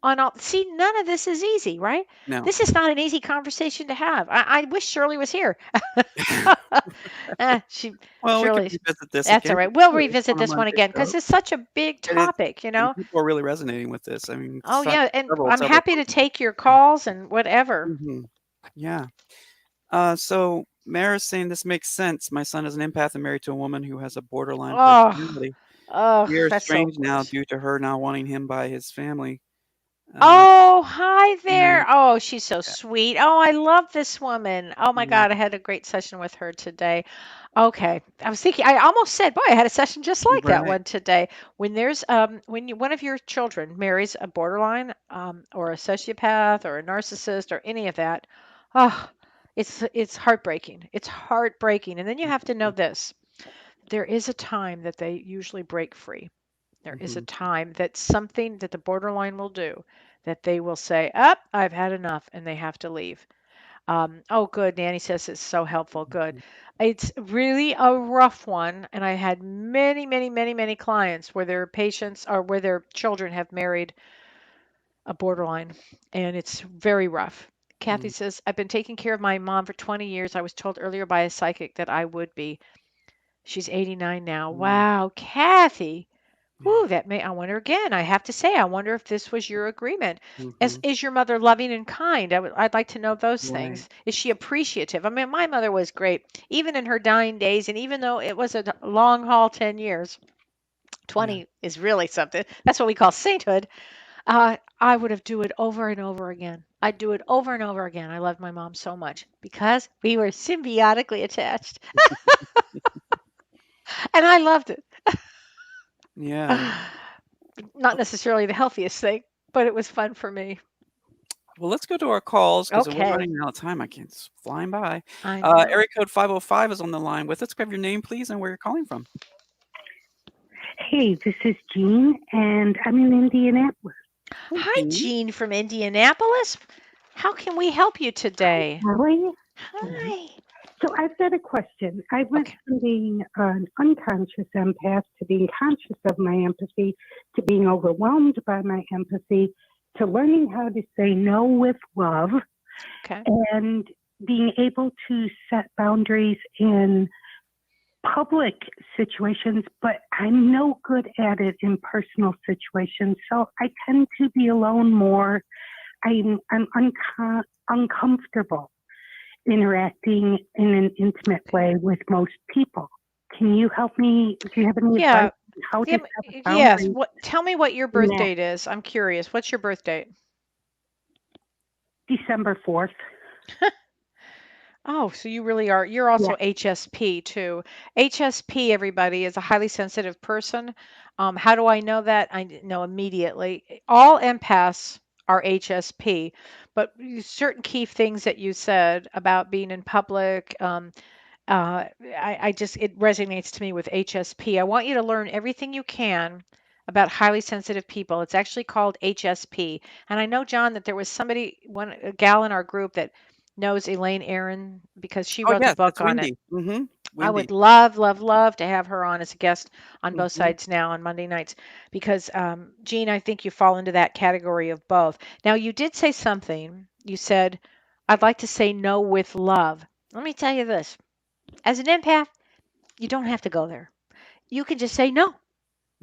on all. See, none of this is easy, right? No. This is not an easy conversation to have. I wish Shirley was here. She Well, we could Shirley, revisit this that's all again. right. We'll Sure, it's revisit on a this one Monday again show, because it's such a big and it topic, you and know. people are really resonating with this. I mean, Oh yeah, and I'm several happy to folks. take your calls and whatever. Mhm. Yeah. So Mara's saying this makes sense. My son is an empath and married to a woman who has a borderline Oh, personality. oh, We are that's so strange now gross. due to her not wanting him by his family. Uh, Oh, hi yeah, there. Oh, she's so yeah. sweet. Oh, I love this woman. Oh my Yeah. God, I had a great session with her today. Okay. I was thinking, I almost said, boy, I had a session just like that Right. one today. When one of your children marries a borderline, or a sociopath or a narcissist or any of that, oh, it's heartbreaking. It's heartbreaking. And then you have to know this. There is a time that they usually break free. There is a Mm-hmm. time that something that the borderline will do that they will say, up, I've had enough, and they have to leave. Oh, good. Nanny says it's so helpful. Good. It's really a rough one. And I had many, many, many, many clients where their patients or where their children have married a borderline, and it's very rough. Kathy Mm-hmm. says, I've been taking care of my mom for 20 years. I was told earlier by a psychic that I would be. She's 89 now. Mm-hmm. Wow, Kathy. Yeah. Ooh, I wonder again. I have to say, I wonder if this was your agreement. Mm-hmm. Is your mother loving and kind? I'd like to know those Right. things. Is she appreciative? I mean, my mother was great, even in her dying days, and even though it was a long haul, 10 years, Yeah. 20 is really something. That's what we call sainthood. I would have do it over and over again. I'd do it over and over again. I loved my mom so much because we were symbiotically attached, and I loved it. Yeah. Not necessarily the healthiest thing, but it was fun for me. Well, let's go to our calls because we're Okay. running out of time. I can't. It's flying by. I know. Area code 505 is on the line with us. Grab your name, please, and where you're calling from. Hey, this is Jean, and I'm in Indianapolis. Hey, Hi, Jean. Jean from Indianapolis. How can we help you today? Kelly. Hi. So I've got a question. I went Okay. from being an unconscious empath to being conscious of my empathy to being overwhelmed by my empathy to learning how to say no with love Okay. and being able to set boundaries in public situations, but I'm no good at it in personal situations. So I tend to be alone more. I'm uncomfortable interacting in an intimate way with most people. Can you help me? Do you have any advice Yeah. on how to Yeah, set yes. boundaries Tell me what your in birth that date is. I'm curious. What's your birth date? December 4th? Oh, so you really are. You're Yeah. also HSP too. HSP, everybody, is a highly sensitive person. How do I know that? Know immediately. All empaths are HSP, but certain key things that you said about being in public, I just, it resonates to me with HSP. I want you to learn everything you can about highly sensitive people. It's actually called HSP. And I know, John, that there was a gal in our group that knows Elaine Aaron because she Oh, wrote the yes, book it's on it. Wendy. Mm-hmm. I would Wendy. love, love, love to have her on as a guest on both Mm-hmm. sides now on Monday nights because, Jean, I think you fall into that category of both. Now, you did say something. You said, I'd like to say no with love. Let me tell you this. As an empath, you don't have to go there. You can just say no.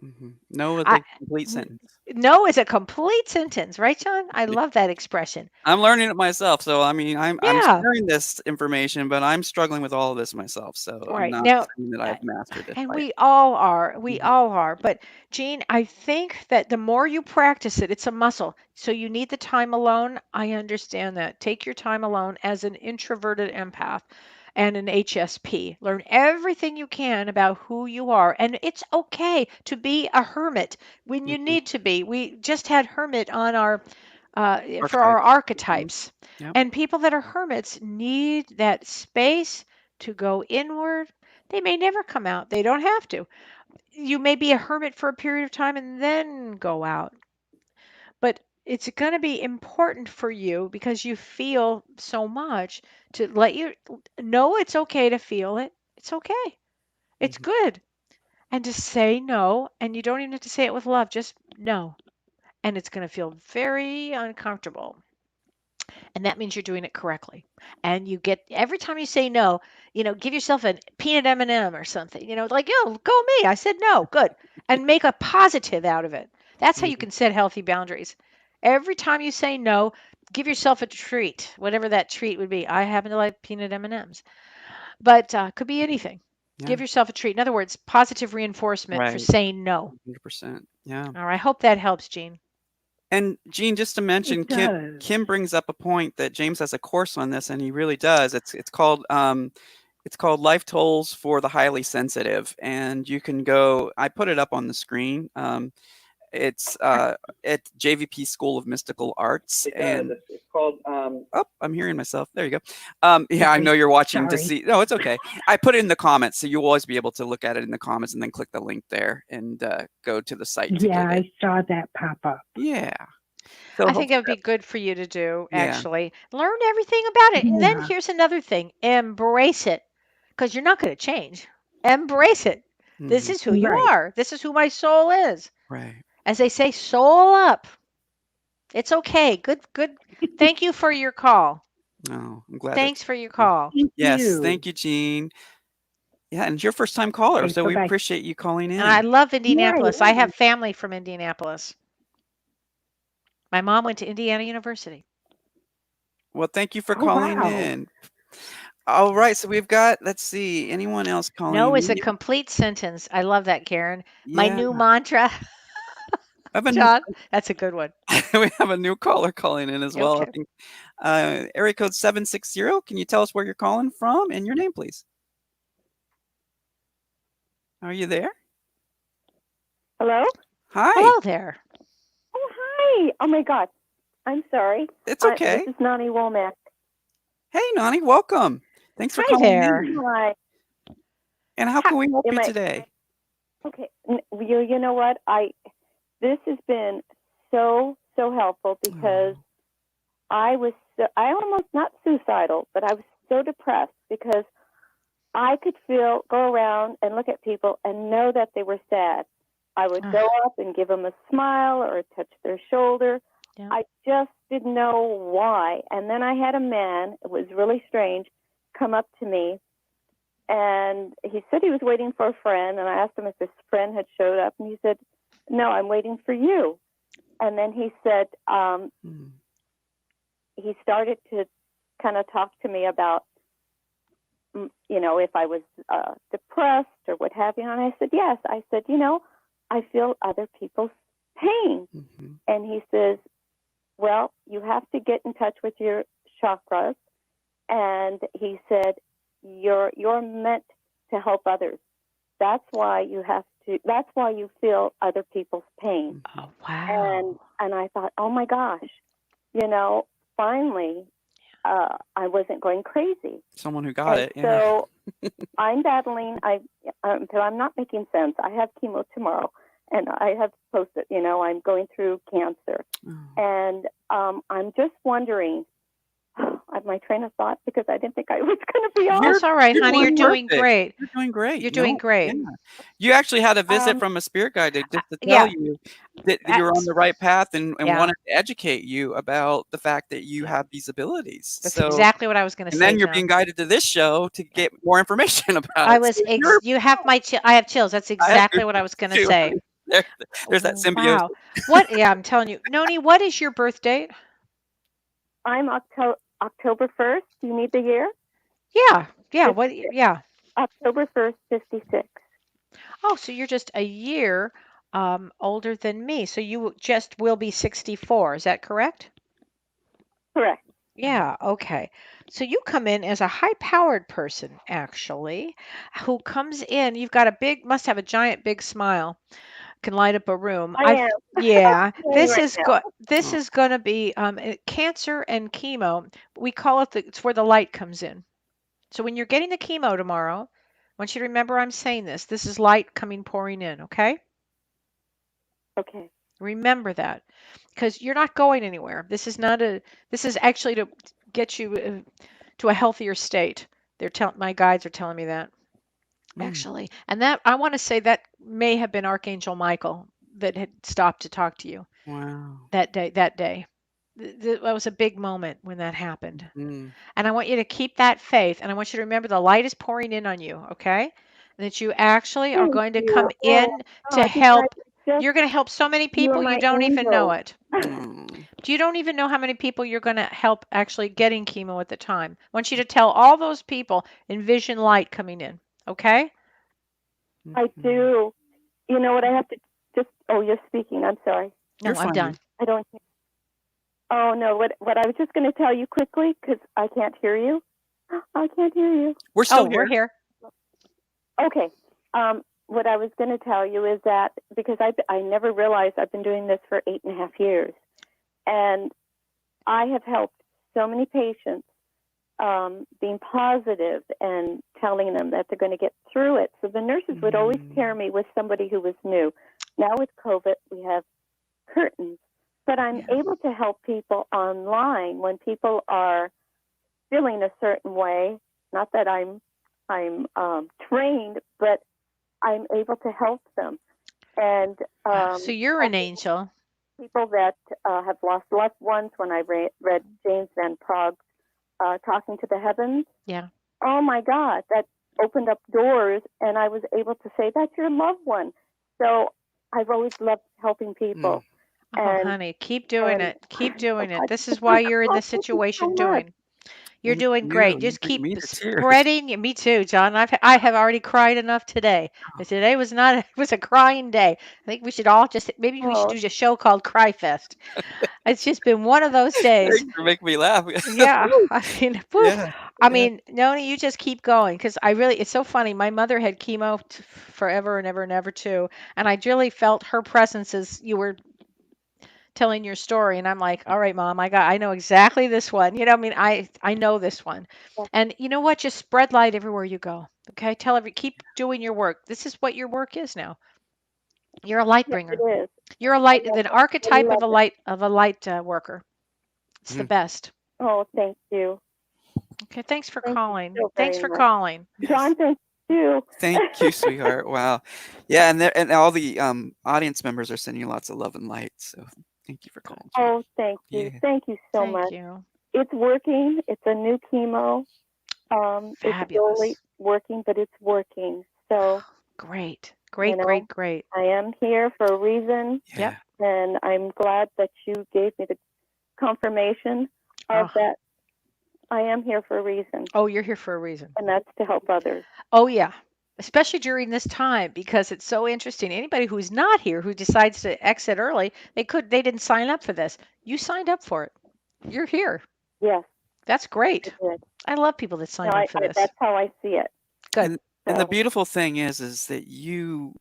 Mm-hmm. No is I a complete n- sentence. no is a complete sentence, right, John? I love that expression. I'm learning it myself, so I mean, I'm Yeah. sharing this information, but I'm struggling with all of this myself, so I'm Right. not Now, saying that uh, I've mastered it and by. we all are. We Mhm. all are. But Jean, I think that the more you practice it, it's a muscle. So you need the time alone. I understand that. Take your time alone as an introverted empath and an HSP. Learn everything you can about who you are. And it's okay to be a hermit when you Mhm. need to be. We just had hermit on our for our Archetypes. Mhm. archetypes. Yep. And people that are hermits need that space to go inward. They may never come out. They don't have to. You may be a hermit for a period of time and then go out. But it's going to be important for you because you feel so much to let you know it's okay to feel it. It's okay. It's Mhm. good. And to say no, and you don't even have to say it with love, just no. and it's going to feel very uncomfortable. And that means you're doing it correctly. And you get every time you say no, give yourself a peanut M&M or something. Like, "Oh, go me. I said no. Good." And make a positive out of it. That's how you Mhm. can set healthy boundaries. Every time you say no, give yourself a treat, whatever that treat would be. I happen to like peanut M&Ms, but could be anything. Yeah. Give yourself a treat. In other words, positive reinforcement for Right. saying no. 100%. Yeah. All right. I hope that helps, Jean. And Jean, just to mention, It does. Kim brings up a point that James has a course on this, and he really does. It's called Life Tolls for the Highly Sensitive, and you can go. I put it up on the screen. It's at JVP School of Mystical Arts, and it's called. Oh, I'm hearing myself. There you go. Yeah, I know Sorry. you're watching to Sorry. see. No, it's okay. I put it in the comments, so you'll always be able to look at it in the comments, and then click the link there and go to the site to Yeah, get it. I saw that pop up. Yeah. So I think that hopefully would be good for you to do, yeah. actually. Learn everything about it. And then Yeah. here's another thing, embrace it, because you're not going to change. Embrace it. This Mhm. is who you Right. are. This is who my soul is. Right. As they say, soul up. It's okay. Good, good. Thank you for your call. Oh, I'm glad Thanks that's for your call. Thank yes. you. Thank you, Jean. Yeah, and it's your first time caller, Okay, so we bye-bye. appreciate you calling And I in. love Yeah, Indianapolis. I yeah. have family from Indianapolis. My mom went to Indiana University. Well, thank you for Oh, calling wow. in. All right, so we've got, let's see, anyone else calling No is a in? complete sentence. I love that, Karen. My Yeah, new mantra, I have a new, John. That's a good one. we have a new caller calling in as well. I Okay. think area code 760. Can you tell us where you're calling from and your name, please? Are you there? Hello? Hi. Hello there. Oh, hi. Oh, my God. I'm sorry. It's okay. This is Nani Womack. Hey, Nani, welcome. Thanks for Hi calling there. in. Hi. And how can we help Am you I- today? Okay. You know what? This has been so helpful because I almost not suicidal, but I was so depressed because I could go around and look at people and know that they were sad. I would go up and give them a smile or touch their shoulder. Yeah. I just didn't know why. And then I had a man, it was really strange, come up to me, and he said he was waiting for a friend, and I asked him if his friend had showed up, and he said, "No, I'm waiting for you." And then he said, he started to kind of talk to me about, if I was depressed or what have you. And I said, yes. I said, I feel other people's pain. Mm-hmm. And he says, well, you have to get in touch with your chakras. And he said, you're meant to help others. That's why you feel other people's pain. Oh, wow. And I thought, oh my gosh, finally, I wasn't going crazy. Someone who got it. Yeah. So I'm battling. Until I'm not making sense. I have chemo tomorrow, and I have posted. I'm going through cancer, and I'm just wondering. I have my train of thought because I didn't think I was going to be on. That's all right, honey. You're doing perfect. great. You're doing great. You're doing great. Yeah. You actually had a visit from a spirit guide just to tell you that you're on the right path and wanted to educate you about the fact that you have these abilities. That's so, exactly what I was going to say. And then you're John. being guided to this show to get more information about I it. was. So You have my. I have chills. That's exactly what I was going to say. There's that symbiosis. Wow. What? Yeah, I'm telling you, Noni. What is your birth date? I'm October 1st. Do you need the year? Yeah. Yeah. What? Yeah. October 1st, 56. Oh, so you're just a year older than me. So you just will be 64. Is that correct? Correct. Yeah. Okay. So you come in as a high-powered person, actually, who comes in. You've got must have a giant big smile. Can light up a room. I am. Yeah. This right is now. This is going to be cancer and chemo. We call it it's where the light comes in. So when you're getting the chemo tomorrow, I want you to remember I'm saying this. This is light pouring in, okay? Okay. Remember that, because you're not going anywhere. This is actually to get you to a healthier state. My guides are telling me that, and that I want to say that may have been Archangel Michael that had stopped to talk to you. Wow. that day. That was a big moment when that happened. Mm. And I want you to keep that faith. And I want you to remember the light is pouring in on you, okay? And that you actually are Thank going to you. come Oh, in to God, you guys help. are just, You're going to help so many you are people you my don't even know angels. it. Mm. You don't even know how many people you're going to help actually getting chemo at the time. I want you to tell all those people, envision light coming in, okay? I Mhm. do. You know what? I have to just. Oh, you're speaking. I'm sorry. No, You're I'm fine. done. I don't. Oh no. What I was just going to tell you quickly because I can't hear you. I can't hear you. We're still Oh, we're here. here. Okay. What I was going to tell you is that because I never realized I've been doing this for 8.5 years, and I have helped so many patients being positive and telling them that they're going to get through it. So the nurses would always pair me with somebody who was new. Now with COVID, we have curtains, but I'm able to help people online when people are feeling a certain way. Not that I'm trained, but I'm able to help them. And So you're an angel. people that have lost loved ones. When I read James Van Prague's Talking to the Heavens, Yeah. oh my God, that opened up doors, and I was able to say, that's your loved one. So I've always loved helping people. Oh, And honey, keep doing and it. Keep doing it. I This just is why want to you're in the thank you so situation much. doing. You're Thank doing you. great. You Just bring keep me to tears. spreading. Me too, John. I have already cried enough today. Today was not. It was a crying day. I think we should all just maybe we should Oh, do a show called Cry Fest. It's just been one of those days. Thanks for making me laugh. Yeah, I mean, whew. Yeah. I Yeah. mean, Nona, you just keep going because I really. It's so funny. My mother had chemo forever and ever and ever too, and I really felt her presence as you were telling your story, and I'm like, all right, Mom, I know exactly this one. I mean, I know this one. yeah, And you know what? Just spread light everywhere you go. Okay? Keep doing your work. This is what your work is now. You're a light yes, bringer. it is. You're a I light, love the it. I archetype love it. of a light worker. It's the Mm. best. Oh, thank you. Okay, thanks for Thank you calling. so Thanks very for much. calling. Yes. John, thank you. Thank you, sweetheart. Wow. Yeah, and all the audience members are sending you lots of love and light. So thank you for calling, Jane. Oh, thank you. Yeah. Thank you so Thank much. you. It's working. It's a new chemo. It's slowly Fabulous. working, but it's working. So, Great. you Great, know, great, great. I am here for a reason, Yeah. and I'm glad that you gave me the confirmation of Oh, that. I am here for a reason, oh, you're here for a reason. and that's to help others. Oh, yeah. Especially during this time because it's so interesting. Anybody who's not here who decides to exit early, they didn't sign up for this. You signed up for it. You're here. Yes, That's I great. did. I love people that No, sign up for this. that's how I see it. Good. And the So, beautiful thing is that you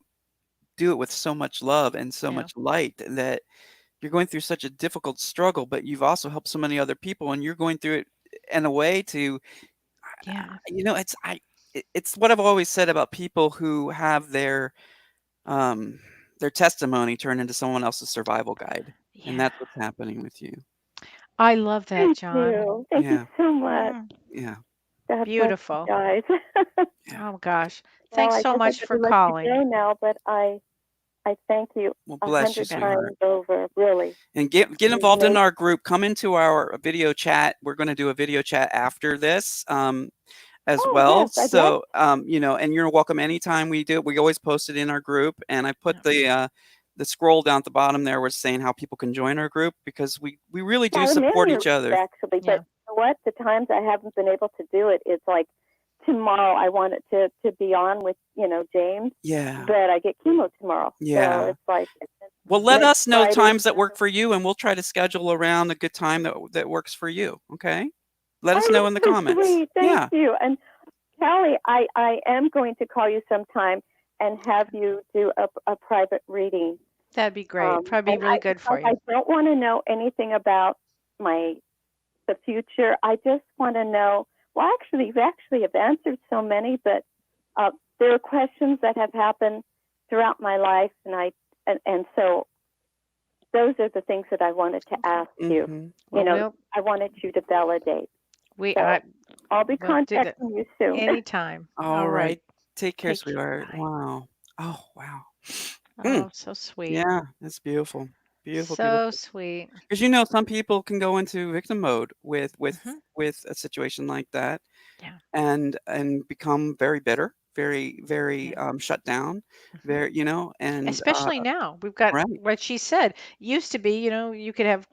do it with so much love and so Yeah. much light that you're going through such a difficult struggle, but you've also helped so many other people, and you're going through it in a way to, Yeah. it's what I've always said about people who have their testimony turn into someone else's survival guide, and Yeah. that's what's happening with you. I love that, thank John. you. Thank Yeah. you so much. Mm, Yeah. God bless beautiful. you guys. Yeah. Oh gosh. Well, Thanks I so guess I much better for let calling. you go now, but I thank you Well, bless you, 100 sweetheart. times over, really. And get You're involved in amazing. our group. Come into our video chat. We're going to do a video chat after this. As Oh, well. yes, I'd love. So, and you're welcome anytime we do it. We always post it in our group, and I put the scroll down at the bottom there was saying how people can join our group because we really do I'm in support your each group, other. actually, Yeah. but you know what? The times I haven't been able to do it, it's like tomorrow I want it to be on with, James, Yeah. but I get chemo tomorrow. Yeah. So it's like, Well, let next us know Friday. times that work for you, and we'll try to schedule around a good time that works for you. Okay. Let us Oh, know in the that's so comments. sweet. Thank Yeah. you. And Callie, I am going to call you sometime and have you do a private reading. That'd be great. Probably And really good for because you. I don't want to know anything about the future. I just want to know. Well, actually, you actually have answered so many, but there are questions that have happened throughout my life, and so those are the things that I wanted to ask you. Mhm. Well, I wanted you to validate. we So I'll be we'll do that contacting you soon. anytime. All right. Take care, Take care. sweetheart. Bye. Wow. Oh, wow. Oh, so sweet. Yeah, that's beautiful. Beautiful, So beautiful. sweet. Because some people can go into victim mode with Hmm. a situation like that, Yeah. and become very bitter, very very Yeah. shut down, Hmm. and Especially now, we've got right, what she said. Used to be, you could have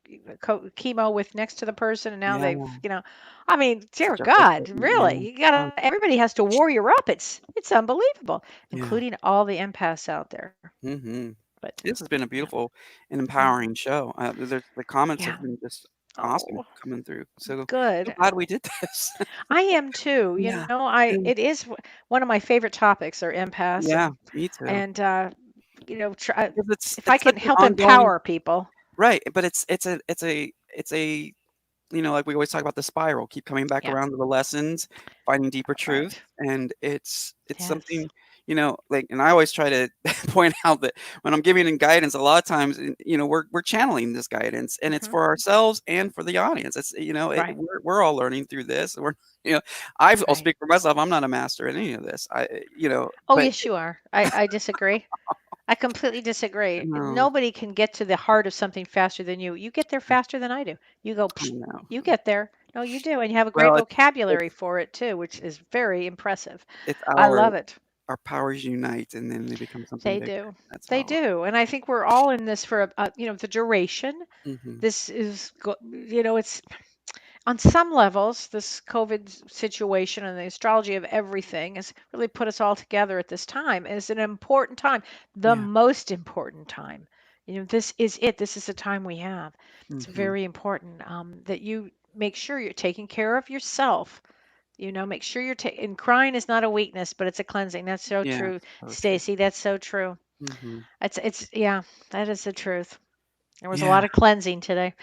chemo with next to the person, and now yeah, I mean, dear such a frustrating, God, yeah, really, everybody has to warrior up. It's unbelievable, yeah. including all the empaths out there. Hmm. But This has been a yeah, beautiful and yeah, empowering show. The comments have yeah. been just awesome Oh, coming through. So good. glad we did this. I am too. Yeah, and It is one of my favorite topics are empaths, yeah, me too. and try, 'Cause if I it's such can an help ongoing, empower people. right, but it's a like we always talk about the spiral, keep coming back Yeah. around to the lessons, finding deeper truth, Right. and it's Yes. something, like, and I always try to point out that when I'm giving in guidance, a lot of times, we're channeling this guidance, and it's Hmm. for ourselves and for the audience. Right. We're all learning through this. You know, I'll Right. speak for myself. I'm not a master at any of this. Oh, But yes, you are. I disagree. I completely disagree. no, Nobody can get to the heart of something faster than you. You get there faster than I do. You go, I psh, know. you get there. No, you do. And you have a great Well, vocabulary it's for it too, which is very impressive. it's I our love it. our powers unite, and then they become something They bigger. do. That's They all. do. And I think we're all in this for the duration. Hmm. This is, it's on some levels, this COVID situation and the astrology of everything has really put us all together at this time. It's an important time, the Yeah. most important time. This is it. This is the time we have. It's Hmm. very important that you make sure you're taking care of yourself. Make sure and crying is not a weakness, but it's a cleansing. That's so Yeah. true, So true. Stacy. That's so true. Hmm. Yeah, that is the truth. There was a Yeah. lot of cleansing today.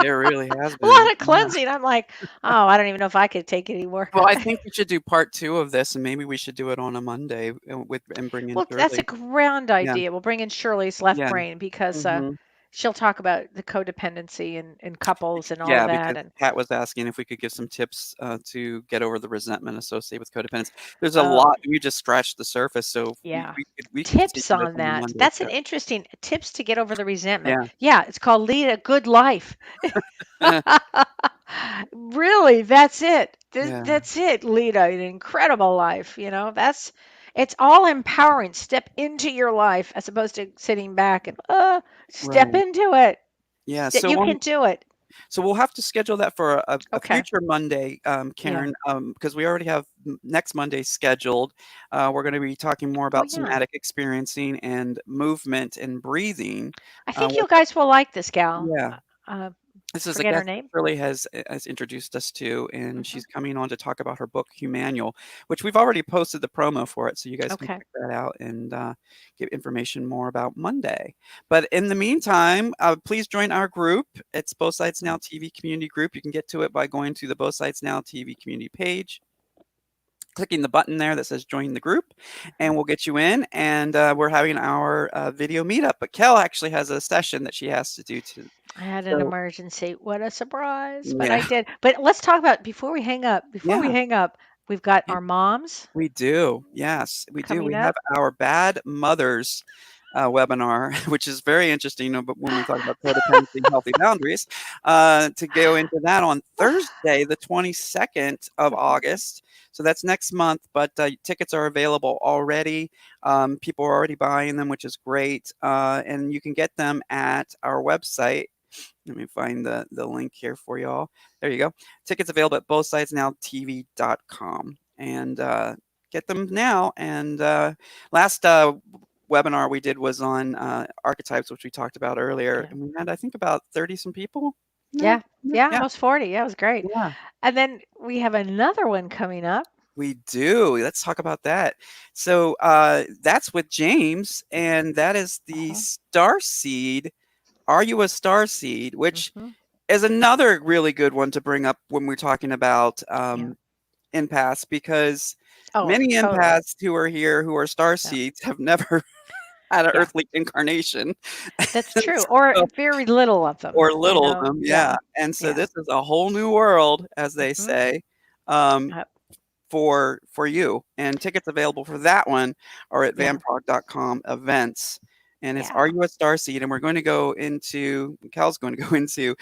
There really has A been. lot of Yeah. cleansing. I'm like, oh, I don't even know if I could take it anymore. Well, I think we should do part 2 of this, and maybe we should do it on a Monday, and bring in Well, that's a Shirley. grand Yeah. idea. We'll bring in Shirley's left Yeah. brain because Hmm. she'll talk about the codependency and couples and all Yeah, that. because And Pat was asking if we could give some tips to get over the resentment associated with codependence. There's a oh, lot. We just scratched the surface, so yeah, we could tips continue this on on the that. Monday That's show. an interesting tips to get over the resentment. Yeah. Yeah, it's called lead a good life. Really, that's it. Yeah. That's it. Lead an incredible life. It's all empowering. Step into your life as opposed to sitting back and step Right. into it. Yeah. You can do it. So we'll have to schedule that for a Okay. future Monday, Yeah. Karen, because we already have next Monday scheduled. We're going to be talking more Oh about yeah. somatic experiencing and movement and breathing. I think With you guys will like this gal. Yeah, Uh, this is a forget her guest that name. Shirley has introduced us to, and Hmm. she's coming on to talk about her book Humanual, which we've already posted the promo for it, so you guys can Okay. check that out and get information more about Monday. But in the meantime, please join our group. It's Both Sides Now TV community group. You can get to it by going to the Both Sides Now TV community page, clicking the button there that says join the group, Hmm. and we'll get you in. And we're having our video meetup, but Kel actually has a session that she has to do too. I had an So emergency. What a surprise! But I yeah, did. But let's talk about before we hang up. Before we yeah. hang up, we've got our moms We do. Yes, we do. coming We have up. our Bad Mothers webinar, which is very interesting, but when we talk about codependency and healthy boundaries, to go into that on Thursday, the 22nd of Mhm. August. So that's next month, but tickets are available already. People are already buying them, which is great. And you can get them at our website. Let me find the link here for y'all. There you go. Tickets available at bothsidesnowtv.com. And get them now. And last webinar we did was on archetypes, which we talked about earlier. Yeah. And we had, I think, about 30 some people. Yeah. Yeah. Yeah. Almost 40. Yeah, it was great. Yeah. And then we have another one coming up. We do. Let's talk about that. So that's with James, and that is the Starseed. Are you a Starseed? Which Hmm. is another really good one to bring up when we're talking about Yeah. empaths, because Oh, many totally. empaths who are here who are Yeah. Starseeds have never had an Yeah. earthly incarnation. That's true. Or So, very little of them. or little of them, yeah. Yeah. And so Yeah. this is a whole new world, as they Hmm. say. Um, Yep. for you. And tickets available for that one are at Yeah. vanprog.com events. And it's Yeah. Are You a Starseed? And we're going to go into, Cal's going to go into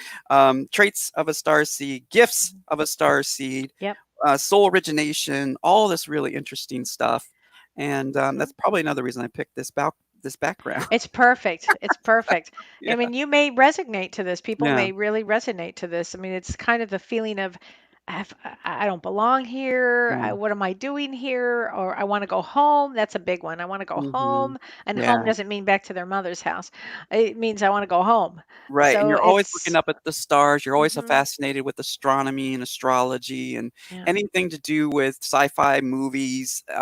traits of a starseed, gifts of a starseed, Yep. soul origination, all this really interesting stuff. And that's probably another reason I picked this background. It's perfect. It's perfect. Yeah. I mean, you may resonate to this. People Yeah. may really resonate to this. I mean, it's kind of the feeling of I don't belong here. Yeah. What am I doing here? Or I want to go home. That's a big one. I want to go home. And Yeah. home doesn't mean back to their mother's house. It means I want to go home. Right. And So you're always looking it's up at the stars. You're always Mhm. fascinated with astronomy and astrology and Yeah. anything to do with sci-fi movies, you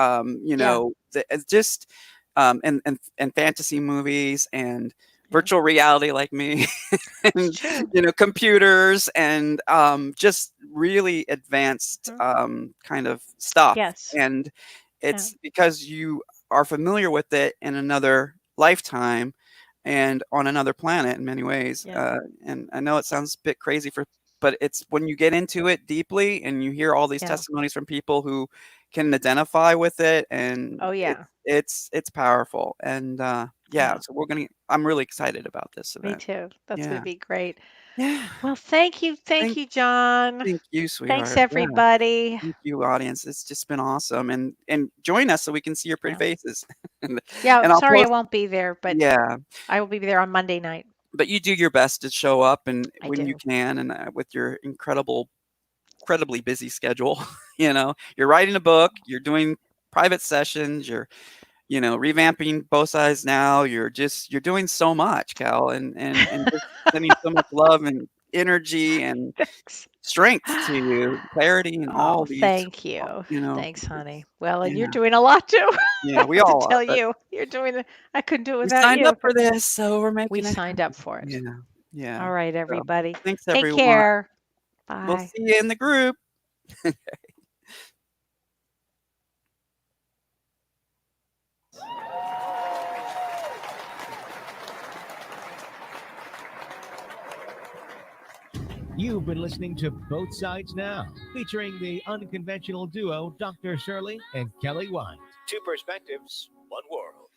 Yeah. know, it's just and fantasy movies and Yeah. virtual reality like me It's and true. you know, computers and just really advanced Mhm. kind of stuff. Yes. And Yeah. it's because you are familiar with it in another lifetime and on another planet in many ways. Yeah. And I know it sounds a bit crazy but it's when you get into it deeply and you hear all these Yeah. testimonies from people who can identify with it, and Oh yeah. it's powerful. And yeah, Yeah. so I'm really excited about this Me event. too. That's going Yeah. to be great. Yeah. Well, thank you. Thank Thank, you, John. thank you, Thanks, sweetheart. Yeah. everybody. Thank you, audience. It's just been awesome. And join us so we can see your pretty Yeah. faces. Yeah, And I'll sorry I post. won't be there, but Yeah. I will be there on Monday night. But you do your best to show up and I when you do. can, and with your incredibly busy schedule. You know, you're writing a book, you're doing private sessions, you're, you know, revamping both sides now. You're doing so much, Cal, and just sending so much love and energy and Thanks. strength to you, clarity and all Oh, these, thank you. you know, Thanks, honey. Well, and you're yeah, doing a lot too. yeah, I we have to all are, tell but you, you're doing. I couldn't do it we without signed you. up for this, so we're We making it signed up happen. for it. Yeah, yeah. All right, So everybody. thanks, Take everyone. care. We'll Bye. see you in the group. You've been listening to Both Sides Now, featuring the unconventional duo Dr. Shirley and Kelly White. Two perspectives, one world.